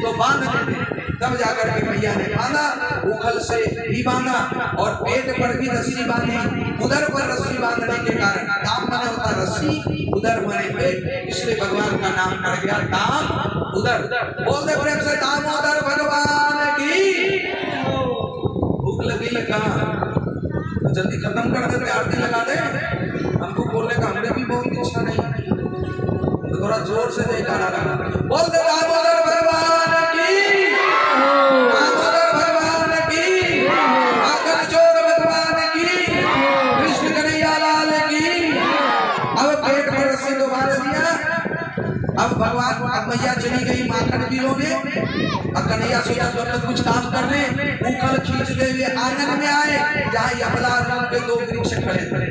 तो बांध देते, तब जाकर के मैया ने बांधा, उखल से भी बांधा और पेट पर भी रस्सी बांधी। उधर पर रस्सी बांधने के कारण दाम माने होता रस्सी, उधर माने पेट, इसलिए भगवान का नाम पड़ गया दाम उधर। बोल दे प्रेम से दामोदर भगवान की। जल्दी खत्म कर देते, आरती लगा दे। हमको बोलने का हमने भी बहुत इच्छा नहीं, तो थोड़ा जोर से जयकारा लगा बोल दे दामोदर भगवान की, दामोदर भगवान की, आकर चोर भगवान की, कृष्ण कन्हैया लाल की। अब पेट में रस्सी तो बांध दिया। अब भगवान, अब मैया चली गई माखन किलो में, और कन्हैया सोचा जब तक कुछ काम कर ले। उखल खींचते हुए आंगन में आए जहाँ यमला के 2 वृक्ष खड़े थे।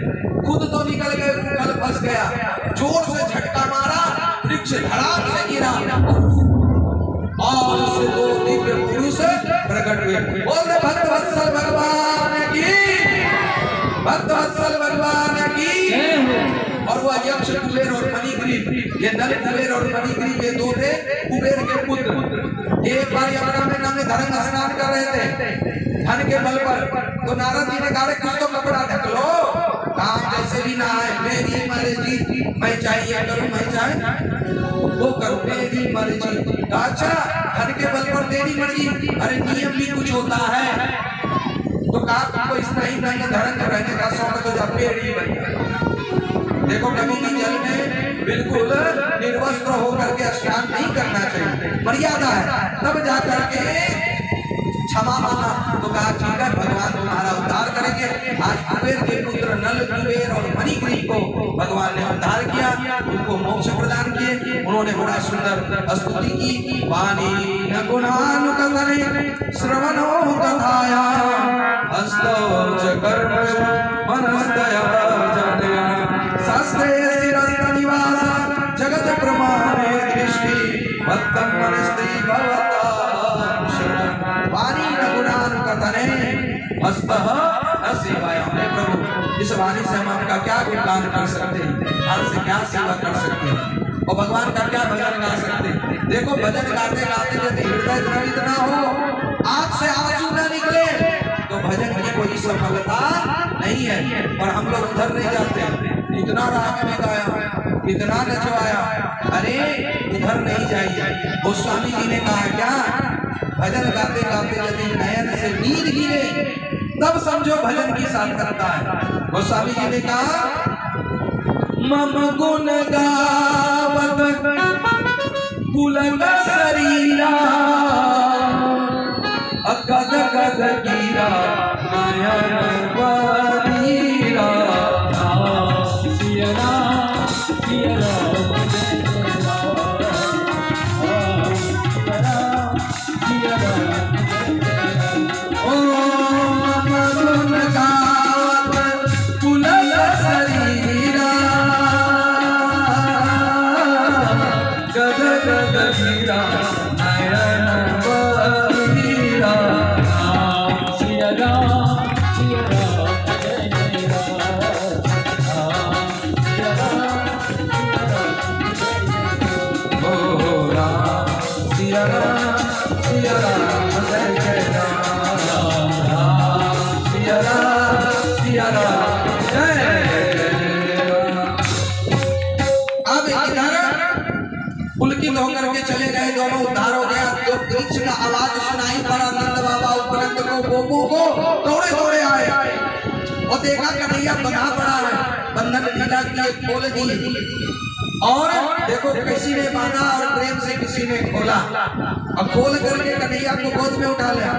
खुद तो निकल गए, उखल फंस गया, जोर से झटका मारा, वृक्ष धड़ाम से गिरा और उससे 2 दिव्य पुरुष प्रकट हुए। बोल दे भक्त वत्सल भगवान की, भक्त वत्सल भगवान की। और वह यक्ष कुबेर और मणिग्रीव, ये नल कुबेर और मणिग्रीव ये 2 थे कुबेर के पुत्र। एक बार यमुना में धर्म स्नान कर रहे थे धन के बल पर, तो नारद जी ने कहा कुछ तो कपड़ा ढक लो, काम जैसे भी ना आए, मेरी मर्जी, मैं चाहिए करूं, मैं चाहे वो करूं, मेरी मर्जी। अच्छा धन के बल पर तेरी मर्जी, अरे नियम भी कुछ होता है। तो कहा तुमको इस महीने में धर्म रहने का शौक तो जा पेड़ ही बन गया। देखो कभी भी जल में बिल्कुल निर्वस्त्र होकर के स्नान नहीं करना चाहिए, मर्यादा है, तब जाकर के क्षमा मांगा। तो कहा ठीक है भगवान तुम्हारा उद्धार करेंगे। आज कुबेर के पुत्र नल कुबेर और मणिग्रीव को भगवान ने उद्धार किया, उनको मोक्ष प्रदान किए। उन्होंने बड़ा सुंदर स्तुति की। वाणी न गुणानुकथने श्रवणो कथाया हस्तो च कर्मसु मनस्तया जातया शास्त्रे शिरस्तनिवास जगत प्रमाणे दृष्टि भक्तं मनस्ते भवता शरणं। वाणी न गुणानुकथने हस्तः न सेवाया। हमें प्रभु इस वाणी से हम आपका क्या गुणगान कर सकते हैं, आपसे क्या सेवा कर सकते हैं, और भगवान का क्या भजन गा सकते हैं। देखो भजन गाते गाते यदि हृदय द्रवित ना हो, आंख से आंसू न निकले, तो भजन की कोई सफलता नहीं है। पर हम लोग उधर नहीं जाते, इतना राग में गाया, इतना नचवाया, अरे इधर नहीं जाइए। गोस्वामी जी ने कहा क्या, भजन गाते गाते यदि नयन से नींद गिरे तब समझो भजन की सार्थकता है। गोस्वामी जी ने कहा मम गुण गावत पुलक शरीरा गद गद गिरा नयन बनीरा। पुलकित होकर के चले गए, दोनों उद्धार हो गया। जो वृक्ष का आवाज सुनाई पड़ा, नंद बाबा उपरंत को गोपू को दौड़े दौड़े आए और देखा कन्हैया बंधा पड़ा है, बंधन ढीला किए, खोल दी। और देखो किसी ने बांधा और प्रेम से किसी ने खोला, और खोल करके कन्हैया को गोद में उठा लिया।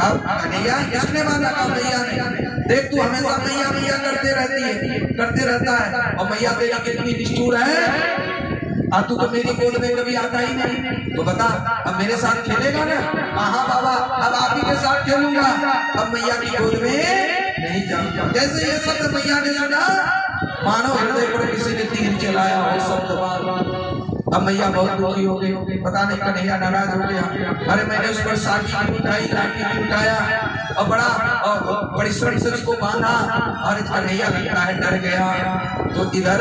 कन्हैया किसने बांधा? कहा मैया ने। देख तू हमेशा मैया मैया करते रहता है, और मैया तेरी कितनी निष्ठुर है, तू तो मेरी गोद में कभी आता ही नहीं। तो बता अब मेरे साथ खेलेगा ना? हाँ बाबा अब आप ही के साथ खेलूंगा, अब मैया की गोद में नहीं जाऊंगा। जैसे ये शब्द मैया ने सुना, मानो हृदय पर किसी ने तीर चलाया हो शब्द। अब मैया बहुत दुखी हो गई, पता नहीं कन्हैया नाराज हो गया। अरे मैंने उस पर साकी भी उठाई, लाठी भी उठाया, और बड़ी स्वर से उसको बांधा, और कन्हैया लगता है डर गया। तो इधर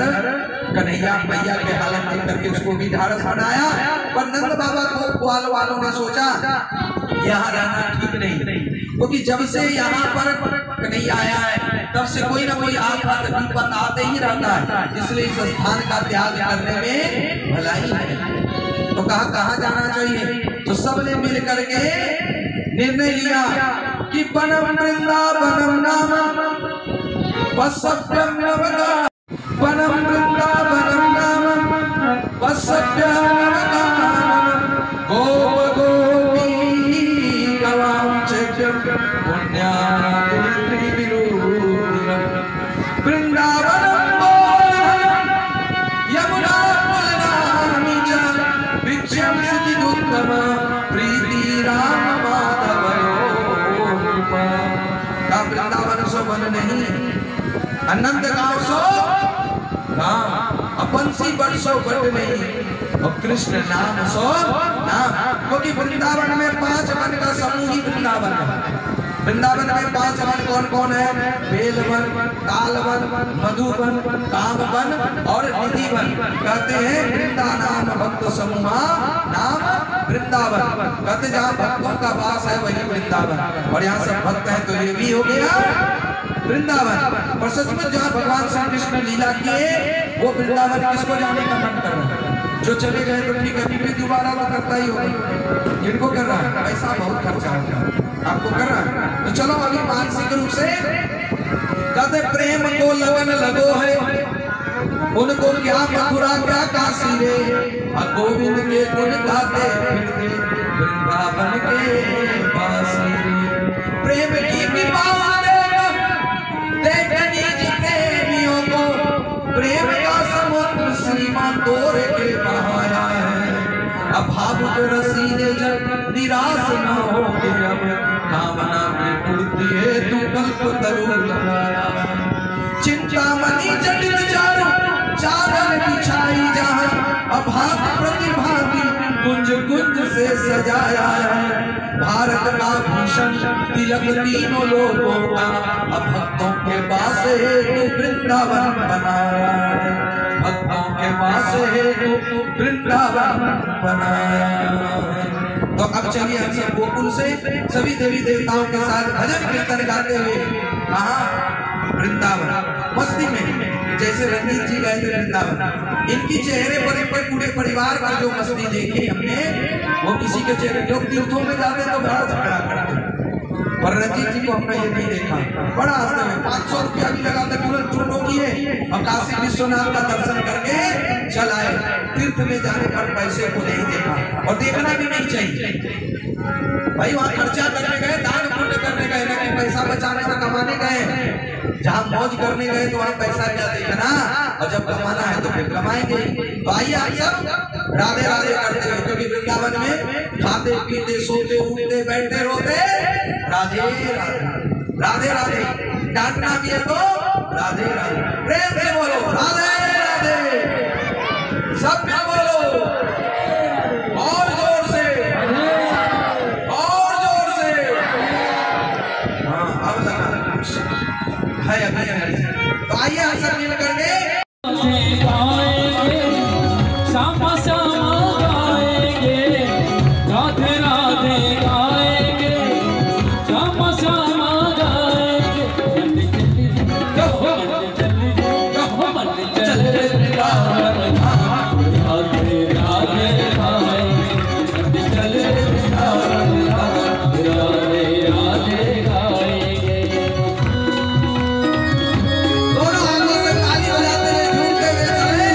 कन्हैया मैया के हालत देख करके उसको भी ढाढ़स बनाया। पर नंद बाबा को ग्वाल वालों ने सोचा यहाँ रहना ठीक नहीं, क्योंकि जब से यहाँ पर कन्हैया आया है तब से कोई ना कोई आफत विपत आते ही रहता है, इसलिए इस स्थान का त्याग करने में भलाई है। तो कहाँ जाना चाहिए? तो सबने मिल करके निर्णय लिया कि बनम वृंदावनम नाम वसभ्यं नवगानम वृंदावनम नाम वसभ्यं नवगानम गोप गोपी गवां चैत्यं पुण्यातिविरूढं वृंदावनम बोधनं यमुना पुलनानि च विक्षं सिद्धिदुत्तम प्रीति राम माधवयोरुपा। का वृंदावन सो बन नहीं अनंत गाँव सो राम अपन सी बट सो बट नहीं और कृष्ण नाम सो नाम। क्योंकि वृंदावन में 5 वन का समूह ही वृंदावन है। वृंदावन में 5 वन कौन कौन है? बेलवन, तालवन, मधुवन, कामवन और निधिवन। कहते हैं वृंदा नाम भक्त समूह नाम वृंदावन। कहते जहाँ भक्तों का वास है वही वृंदावन। और यहाँ सब भक्त हैं तो ये भी हो गया वृंदावन। और सचमुच जहाँ भगवान श्री कृष्ण लीला किए वो वृंदावन किसको जाने का मन कर रहा है? जो चले गए तो ठीक है, फिर भी दोबारा तो करता ही होगा। जिनको कर रहा है पैसा बहुत खर्चा होगा, आपको कर रहा है तो चलो अभी मानसिक रूप से कहते प्रेम को लगन लगो है उनको क्या मथुरा क्या काशी रे गोविंद के गुण गाते फिरते वृंदावन के बासी रे। प्रेम की पिपासा देख निज प्रेमियों को प्रेम का समुद्र सीमा तोड़ के बहाया है। अब भावुक रसीले जब निराश न होगे अब कामना की पूर्ति हेतु कल्प तरु लगाया। चिंतामणि जटिल चादर बिछाई जहाँ अभाग प्रतिभागी कुंज कुंज से सजाया है। भारत का भूषण तिलक तीनों लोगों का अब भक्तों के पास हेतु वृंदावन बनाया है। भक्तों के पास हेतु वृंदावन बनाया है। तो अब चलिए हम सब गोकुल से सभी देवी देवताओं के साथ भजन कीर्तन गाते हुए कहाँ वृंदावन मस्ती में जैसे रंजीत जी गए थे वृंदावन। इनकी चेहरे पर पूरे परिवार का जो मस्ती देखी हमने वो किसी के चेहरे लोग तीर्थों में जाते तो बड़ा झगड़ा करते पर रंजीत जी को हमने ये नहीं देखा। बड़ा हंसते हुए 500 रुपया भी लगाते तुरंत चुटो किए और काशी विश्वनाथ का दर्शन करके चल आए। तीर्थ में जाने पर पैसे को नहीं देखा और देखना भी नहीं चाहिए भाई। वहाँ खर्चा करने गए, दान पुण्य करने गए, ना कि पैसा बचाने का कमाने गए। जहाँ मौज करने गए तो वहाँ पैसा क्या देखना और जब कमाना है तो फिर कमाएंगे। तो आइए आप सब राधे राधे करते हुए क्योंकि वृंदावन में खाते पीते सोते उठते बैठते रोते राधे राधे राधे राधे। डांटना भी है तो राधे राधे। प्रेम से बोलो राधे राधे। सब में बोलो और जोर से और जोर से। हाँ अब लगा है अभी तो आइए हम सब मिल करके श्यामा श्यामा गाएंगे राधे राधे गाएंगे श्यामा श्यामा गाएंगे। चल राधे राधे गाएंगे चल राधे राधे गाएंगे। दोनों हाथों से ताली बजाते हुए झूमते हुए चले।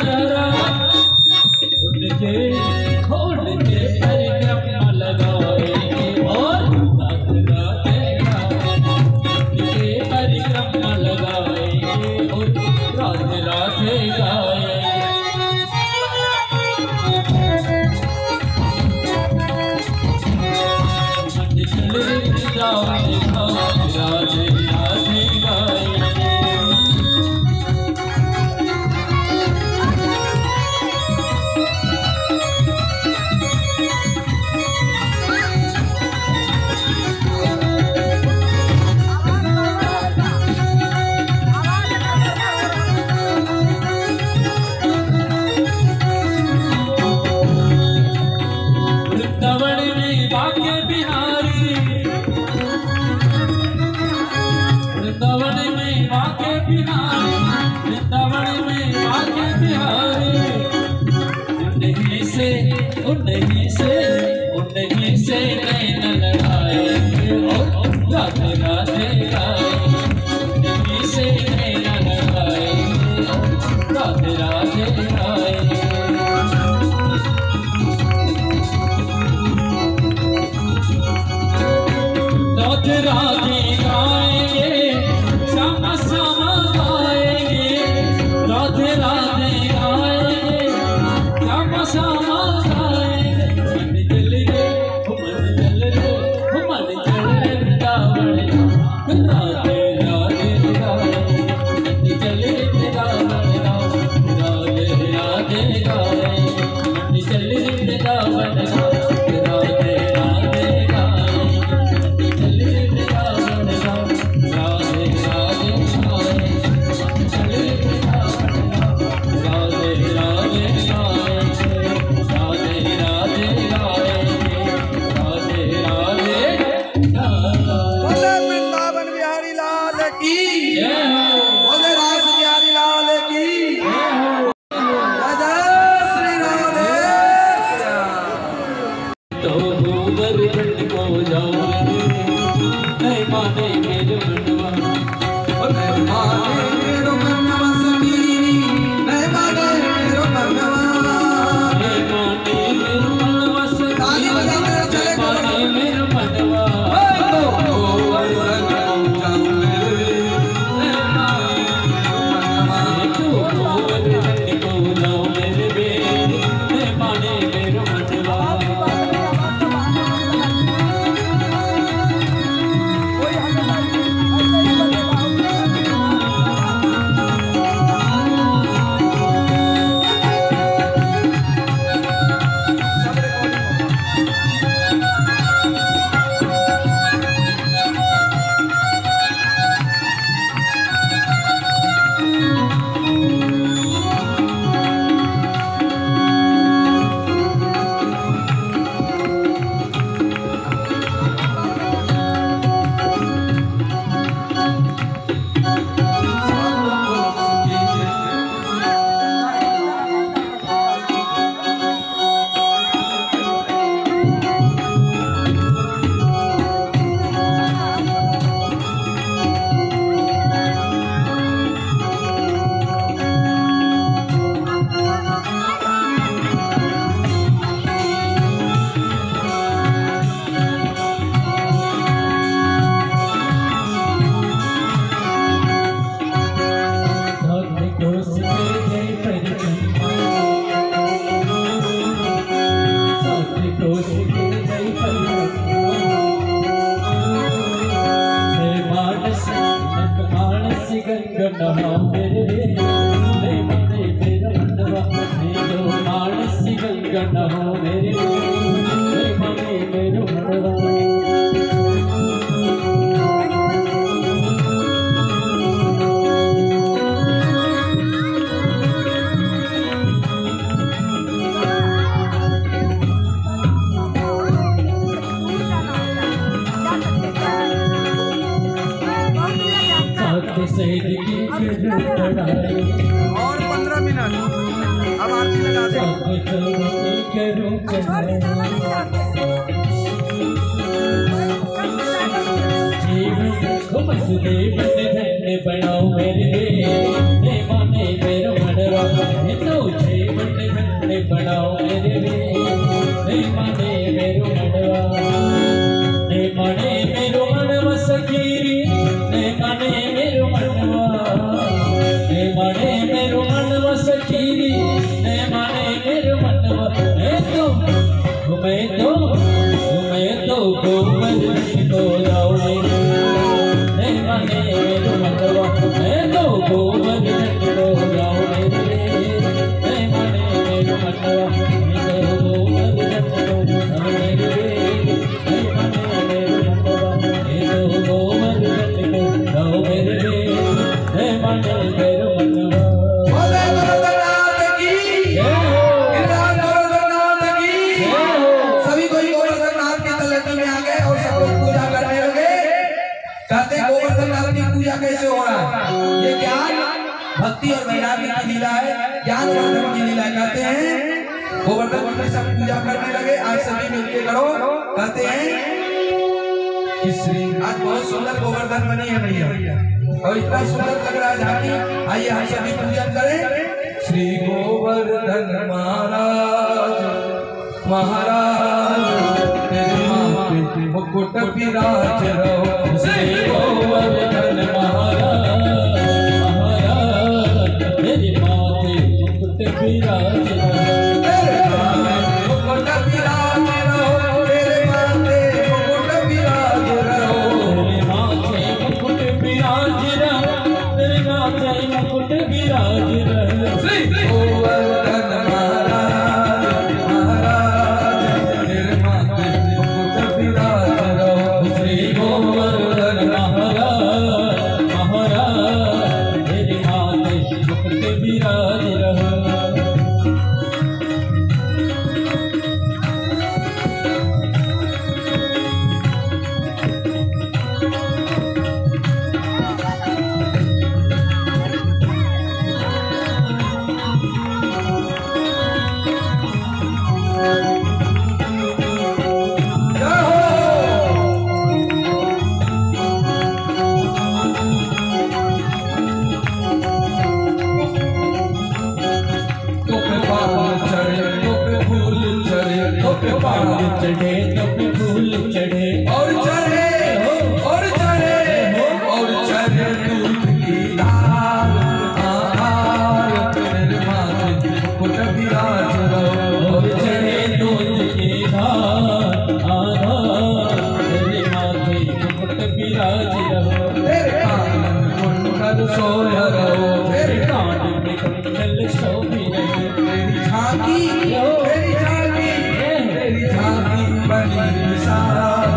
मेरा उनके परिक्रमा लगाएंगे और राधे राधे उनके परिक्रमा लगाएंगे और राधे राधे गाएंगे। राधे राधे गाएंगे। वृंदावन में बाके बिहारी वृंदावन में बाके बिहारी वृंदावन में बाके बिहारी उन्हीं से नैन लड़ाएंगे और राधे राधे गाएंगे। उन्हीं से नैन लड़ाएंगे और राधे राधे गाएंगे। राधे राधे गाएंगे श्यामा श्यामा गाएंगे। राधे राधे गाएंगे श्यामा श्यामा गाएंगे। मन जल रे मन जल रे वृंदावन राधे राधे गाएंगे। मन जल रे वृंदावन राधे राधे गाएंगे। मन जल रे वृंदावन राधे राधे गाएंगे। तो भूवर बन को जाओ नहीं माने मेरे मनवा नहीं माने मेरो मनवा समीरी नहीं माने मेरो मनवा नहीं माने मेरे मनवा ताली बजाते चले माने मेरे मनवा तो भूवर बन को जाओ मेरे नहीं माने मेरो मनवा तो भूवर बन को जाओ मेरे नहीं माने मेरे मनवा। और 15 मिनट अब आरती लगा दे। बनाओ मेरे माने मेरो मनवा तो पूजा कैसे हो रहा है? ये ज्ञान भक्ति और वैराग्य की लीला है, ज्ञान वर्धन की लीला। कहते हैं गोवर्धन में सब पूजा करने लगे। आज सभी मिलके करो। कहते हैं कि श्री आज बहुत सुंदर गोवर्धन बनी है भैया, और इतना सुंदर लग रहा है झांकी। आइए हम सभी पूजन करें। श्री गोवर्धन महाराज महाराज तेरे माथे मुकुट विराज रहो। श्री गोवर्धन महाराज महाराज तेरे माथे मुकुट विराज रहो। तेरे माथे मुकुट विराज रहो। तेरे माथे मुकुट विराज रहो। तेरे माथे मुकुट विराज रहो। तेरे माथे मुकुट विराज रहो। श्री गोवर्धन महाराज महाराज तेरे माथे मुकुट विराज रहो। श्री गोवर्धन महाराज महाराज तेरे माथे मुकुट विराज रहो। चढ़े तो फूल चढ़े और चढ़े और चढ़े और चढ़े दूध की धार आधार तेरे माथे मुकुट विराज रहो। और चढ़े दूध की धार आधार तेरे माथे मुकुट विराज रहो। तेरे कान कुंडल सोया रहो। तेरे कान में कुंडल शोभि रहे। तेरी झांकी तेरी झांकी तेरी झांकी बनी विशाल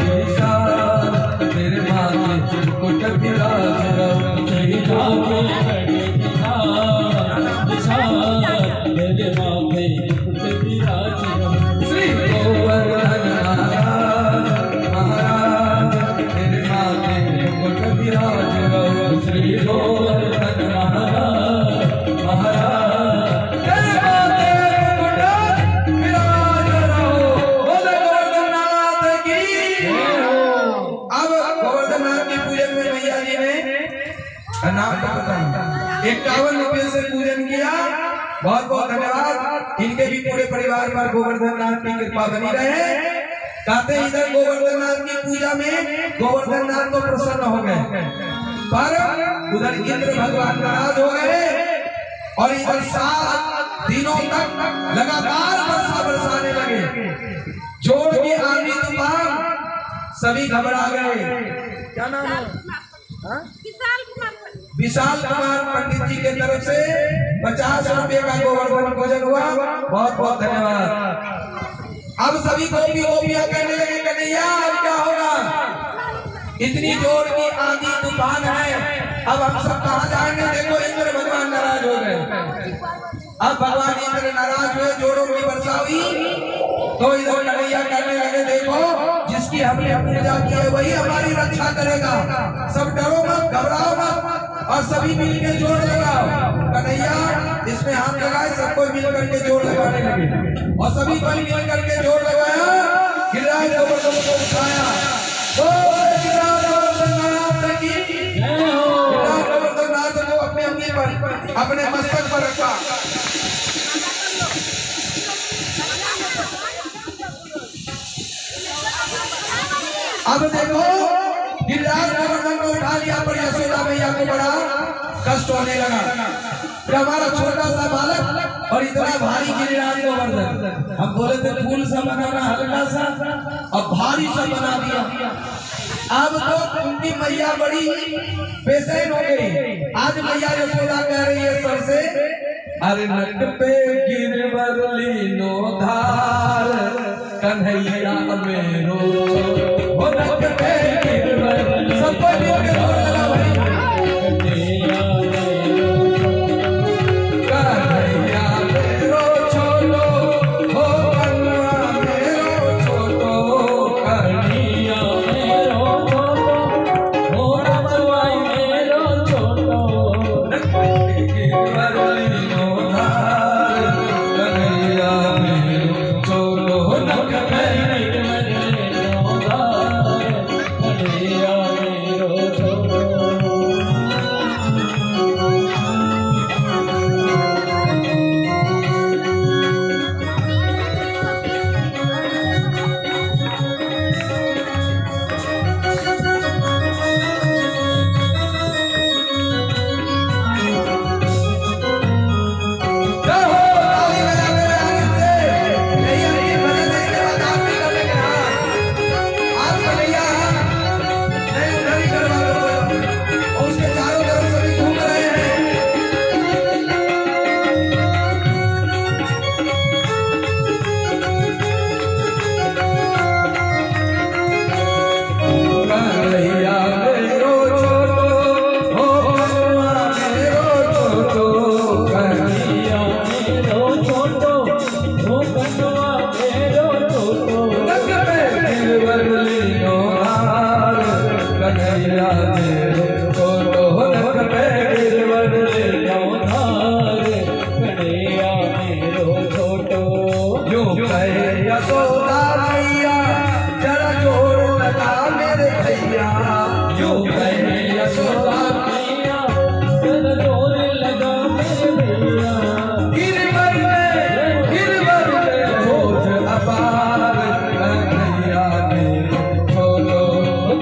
विशाल तेरे माथे मुकुट विराज रहो। तेरी झांकी बनी विशाल विशाल तेरे माथे मुकुट विराज रहो। श्री गोवर्धन महाराज महाराज तेरे माथे मुकुट विराज रहो। श्री गोवर्धन महाराज महाराज तेरे माथे मुकुट विराज रहो। बोले गोवर्धननाथ की। अब गोवर्धननाथ की पूजन में भैया जी ने नाम का बताया 51 रुपये से पूजन किया। बहुत बहुत धन्यवाद। इनके भी पूरे परिवार पर गोवर्धननाथ की कृपा बनी रहे। कहते हैं इधर गोवर्धननाथ की पूजा में गोवर्धननाथ तो प्रसन्न हो गए, पर उधर इंद्र भगवान नाराज हो गए और इधर 7 दिनों तक लगातार वर्षा बरसाने लगे। जोड़ की आंधी तूफान, सभी घबरा गए। क्या नाम है? विशाल कुमार पंडित जी के तरफ से 50 रुपये का गोवर्धन भोजन हुआ। बहुत बहुत धन्यवाद। अब सभी गोपियां कहने लगे कन्हैया अब क्या होगा? इतनी जोर की आंधी तूफान है, अब हम सब कहाँ जाएंगे? देखो इंद्र भगवान नाराज हो गए। अब भगवान इंद्र नाराज हुए, जोरों की वर्षा हुई, तो इधर कन्हैया कहने लगे देखो जिसकी हमने पूजा की है वही हमारी रक्षा करेगा। सब डरो मत, घबराओ मत, और सभी मिलकर जोड़ लगाओ। कन्हैया इसमें हाथ लगाए, सबको मिल करके जोड़ लगाने लगे और सभी को मिल करके जोड़ लगाया। गिरिराज गोवर्धन को उठाया। गिरिराज गोवर्धननाथ की गिरिराज गोवर्धननाथ को अपने अंगी पर अपने मस्तक पर रखा। अब देखो गिरिराज गोवर्धन को उठा लिया, पर यशोदा मैया को बड़ा कष्ट होने लगा। हमारा छोटा सा बालक और इतना भारी गिरिराज गोवर्धन, हम बोले थे फूल सा बनाना हल्का सा, अब भारी सा बना दिया। अब तो उनकी मैया बड़ी बेचैन हो गई। आज मैया यशोदा कह रही है सर से, अरे नट पे गिरवरली नो धार कन्हैया मेरो, वो नट पे गिरवरली, सबको मिलकर जोर लगा भाई। कन्हैया मेरो छोटो, हो कन्हैया मेरो छोटो, कन्हैया मेरो छोटो, हो रतवाई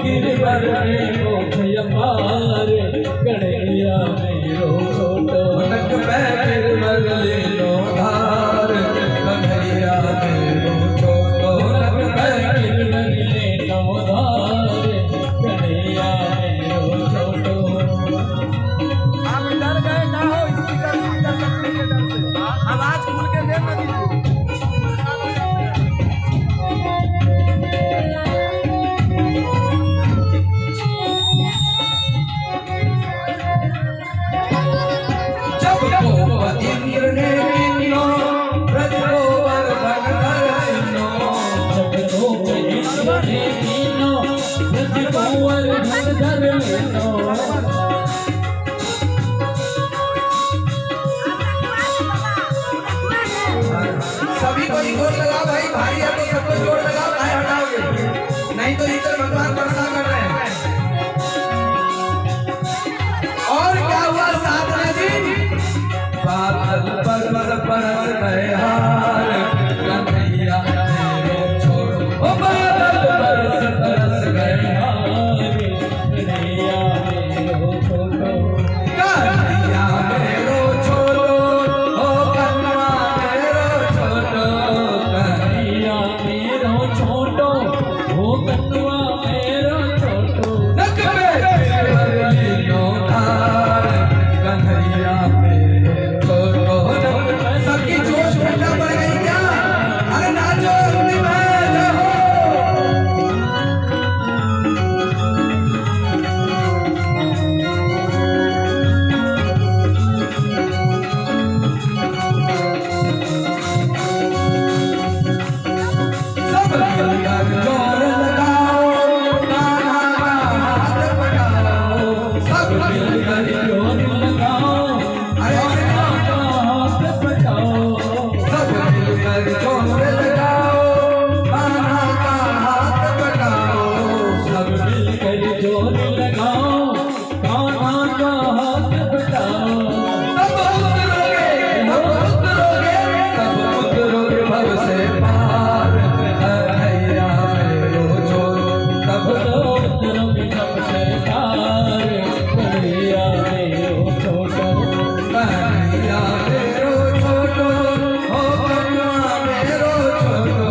गिरवर को छयमार कन्हैया मेरो छोटो नक पे गिरवर ले लो धार कन्हैया मेरो छोटो नक पे गिरवर ले लो धार कन्हैया मेरो छोटो। आप डर गए ना हो स्पीकर सकने के डर से आवाज खुल के दे ना दीजिए। इंद्र ने लो ब्रज को वर्धन करो इंद्र ने लो ब्रज को वर्धन करो। सभी को जोर लगा भाई, भाई है तो सबको जोर लगा, भाई हटाओगे नहीं तो इधर भगवान परेशान कर रहे हैं। और क्या हुआ साथ में दिन बादल पर्वत परस गए हार कन्हैया मेरो छोटो ओ बादल परस गए हार कन्हैया मेरो छोटो कन्हैया मेरो छोटो ओ कन्हैया मेरो छोटो कन्हैया मेरो छोटो ओ कन्हैया मेरो छोटो। नक पे गिरवर लीनो धार कन्हैया मेरो छोटो। सबकी जोश ठंडा पड़ गई क्या? अरे नाचो अपनी में जाओ। सब मिलकर जोर लगाओ, कान्हा का हाथ पकड़ाओ। सब मिलकर जोर लगाओ अरे हाथ पटाओ। सब मिलकर जोर लगाओ, कान्हा का हाथ पकड़ाओ। सब मिलकर जोर लगाओ कान्हा का हाथ पटाओ। तब उतरोगे, तब उतरोगे भव से पार कन्हैया मेरो छोटो। तब उतरोगे जब से पार कन्हैया मेरो छोटो। कन्हैया मेरो छोटो हो कन्हैया मेरो छोटो।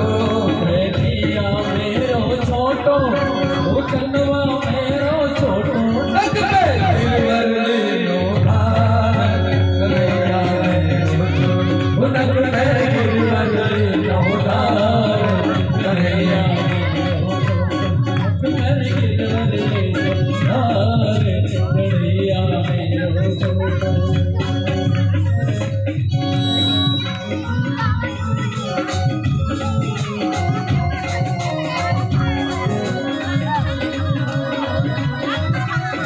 कन्हैया मेरो छोटो ओ कन्हैया मेरो छोटो। नक पे गिरवर लीनो धार कन्हैया मेरो छोटो। नक पे गिरवर लीनो धार कन्हैया कन्हैया मेरो छोटो।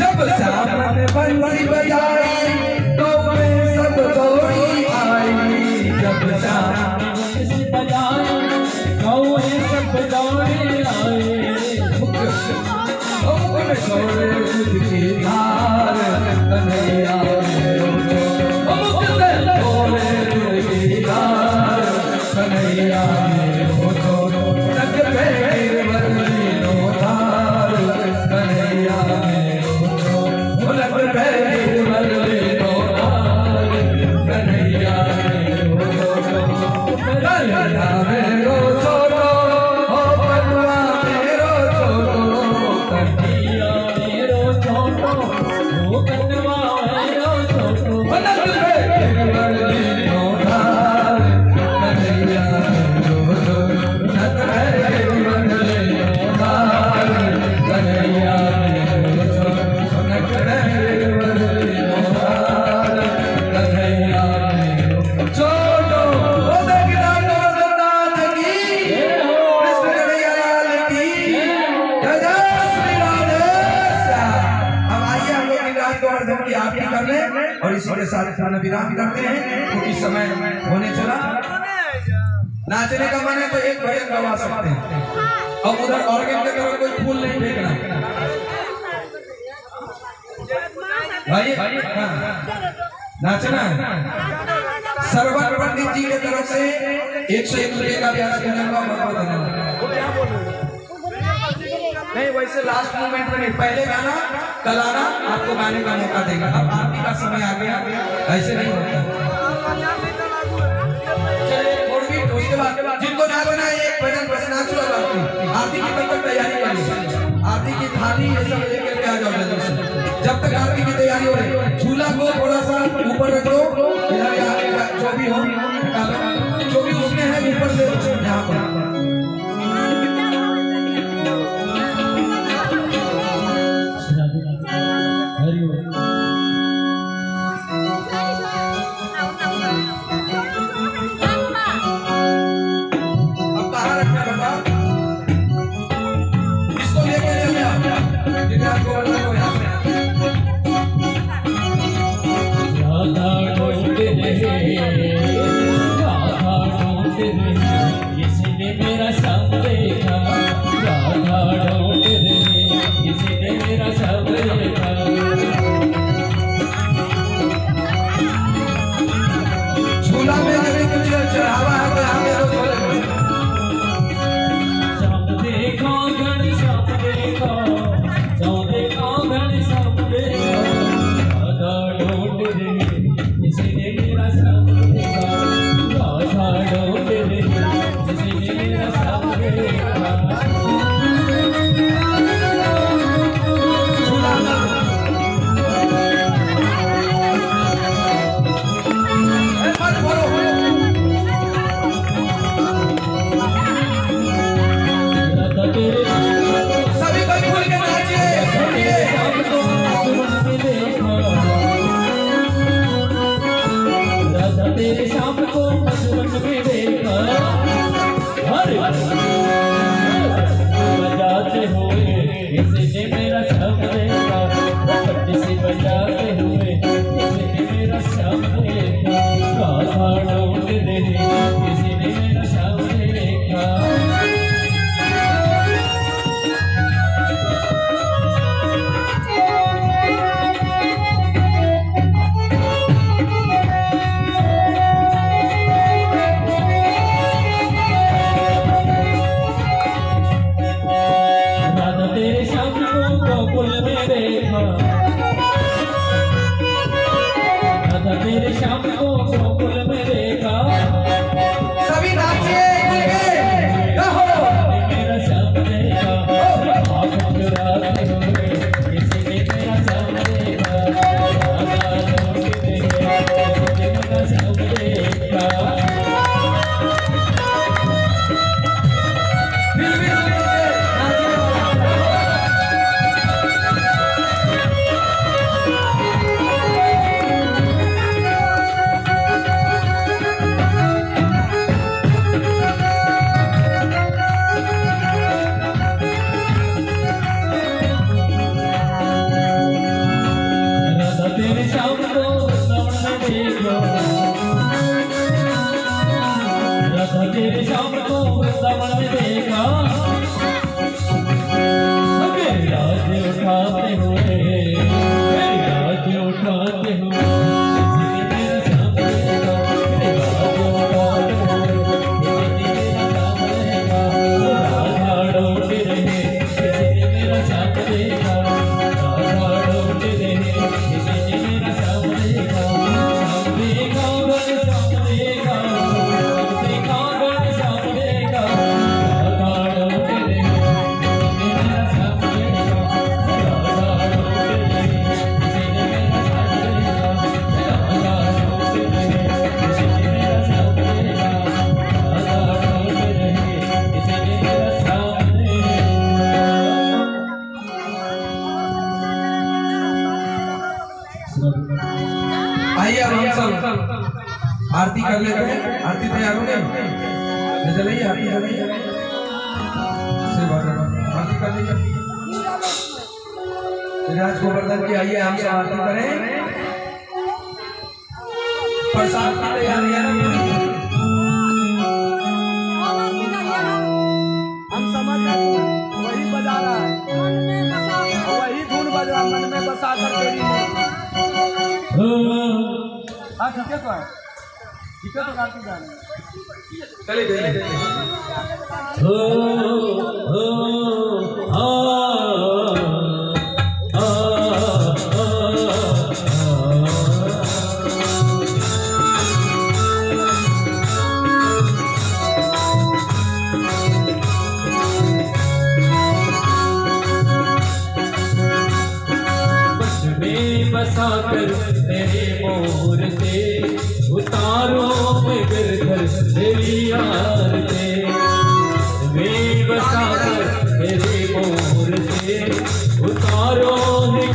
जब श्याम ने बंसी बजाई तो वे सब दौड़ी आई। जब श्याम बंसी बजाई कौए सब दौड़े आए। में छोड़े दूध की धार कन्हैया मेरो छोटो। मुख से छोड़े दूध की धार कन्हैया मेरो छोटो। नक पे गिरवर लीनो धार कन्हैया मेरो छोटो। नक पे गिरवर लीनो धार कन्हैया मेरो छोटो। कन्हैया मेरो छोटो हो कन्हैया मेरो छोटो। कन्हैया मेरो छोटो ओ कन्हैया मेरो छोटो। नक पे गिरवर लीनो धार कन्हैया मेरो छोटो। नक पे गिरवर लीनो धार कन्हैया मेरो छोटो। नक पे गिरवर लीनो धार कन्हैया मेरो छोटो। ओ देखना गोरखनाथ की, कृष्ण कन्हैया लाल की, जय जय श्री राधे श्याम। अब आइए हम लोग गिरिराज गोवर्धन की आरती कर लें और इसी के साथ खाना विराम करते हैं क्योंकि समय होने चला। नाचने का मन है तो एक भजन गवा सकते हैं और उधर ऑर्गन की तरफ कोई फूल नहीं फेंकना भाई। हाँ, नाचना है। सरवन पंडित जी की तरफ से 101 रुपये का ब्याज देने का मौका देना। नहीं वैसे लास्ट मोमेंट में नहीं, पहले गाना कल आना आपको गाने का मौका देगा। अब आरती का समय आ गया, ऐसे नहीं होता। चलिए और भी उसके बाद जिनको ना बना एक भजन बसना शुरू आरती की तब तक तैयारी करिए। आरती की थाली ये सब लेकर के आ जाओ जल्दी से। जब तक आरती की तैयारी हो रही है झूला को थोड़ा सा ऊपर रख दो, इधर यहाँ जो भी हो जो भी उसमें है ऊपर ले यहाँ पर। आइए अब हम सब आरती कर लेते हैं। आरती तैयार हो गई? चलिए आरती चलिए, आरती कर लीजिए। राज गोवर्धन की आइए हम सब आरती करें। प्रसाद की तैयारी हम समझ गए, वही बजा रहा है, वही धुन बज रहा मन में बसा कर तेरी। हाँ ठीक है तो है, ठीक है तो गाती जा रही है। चले गए हो हो आ आ बसाकर तेरे मोर से उतारो में गिरधर तेरी यार से वे बसाकर तेरे मोर से उतारो में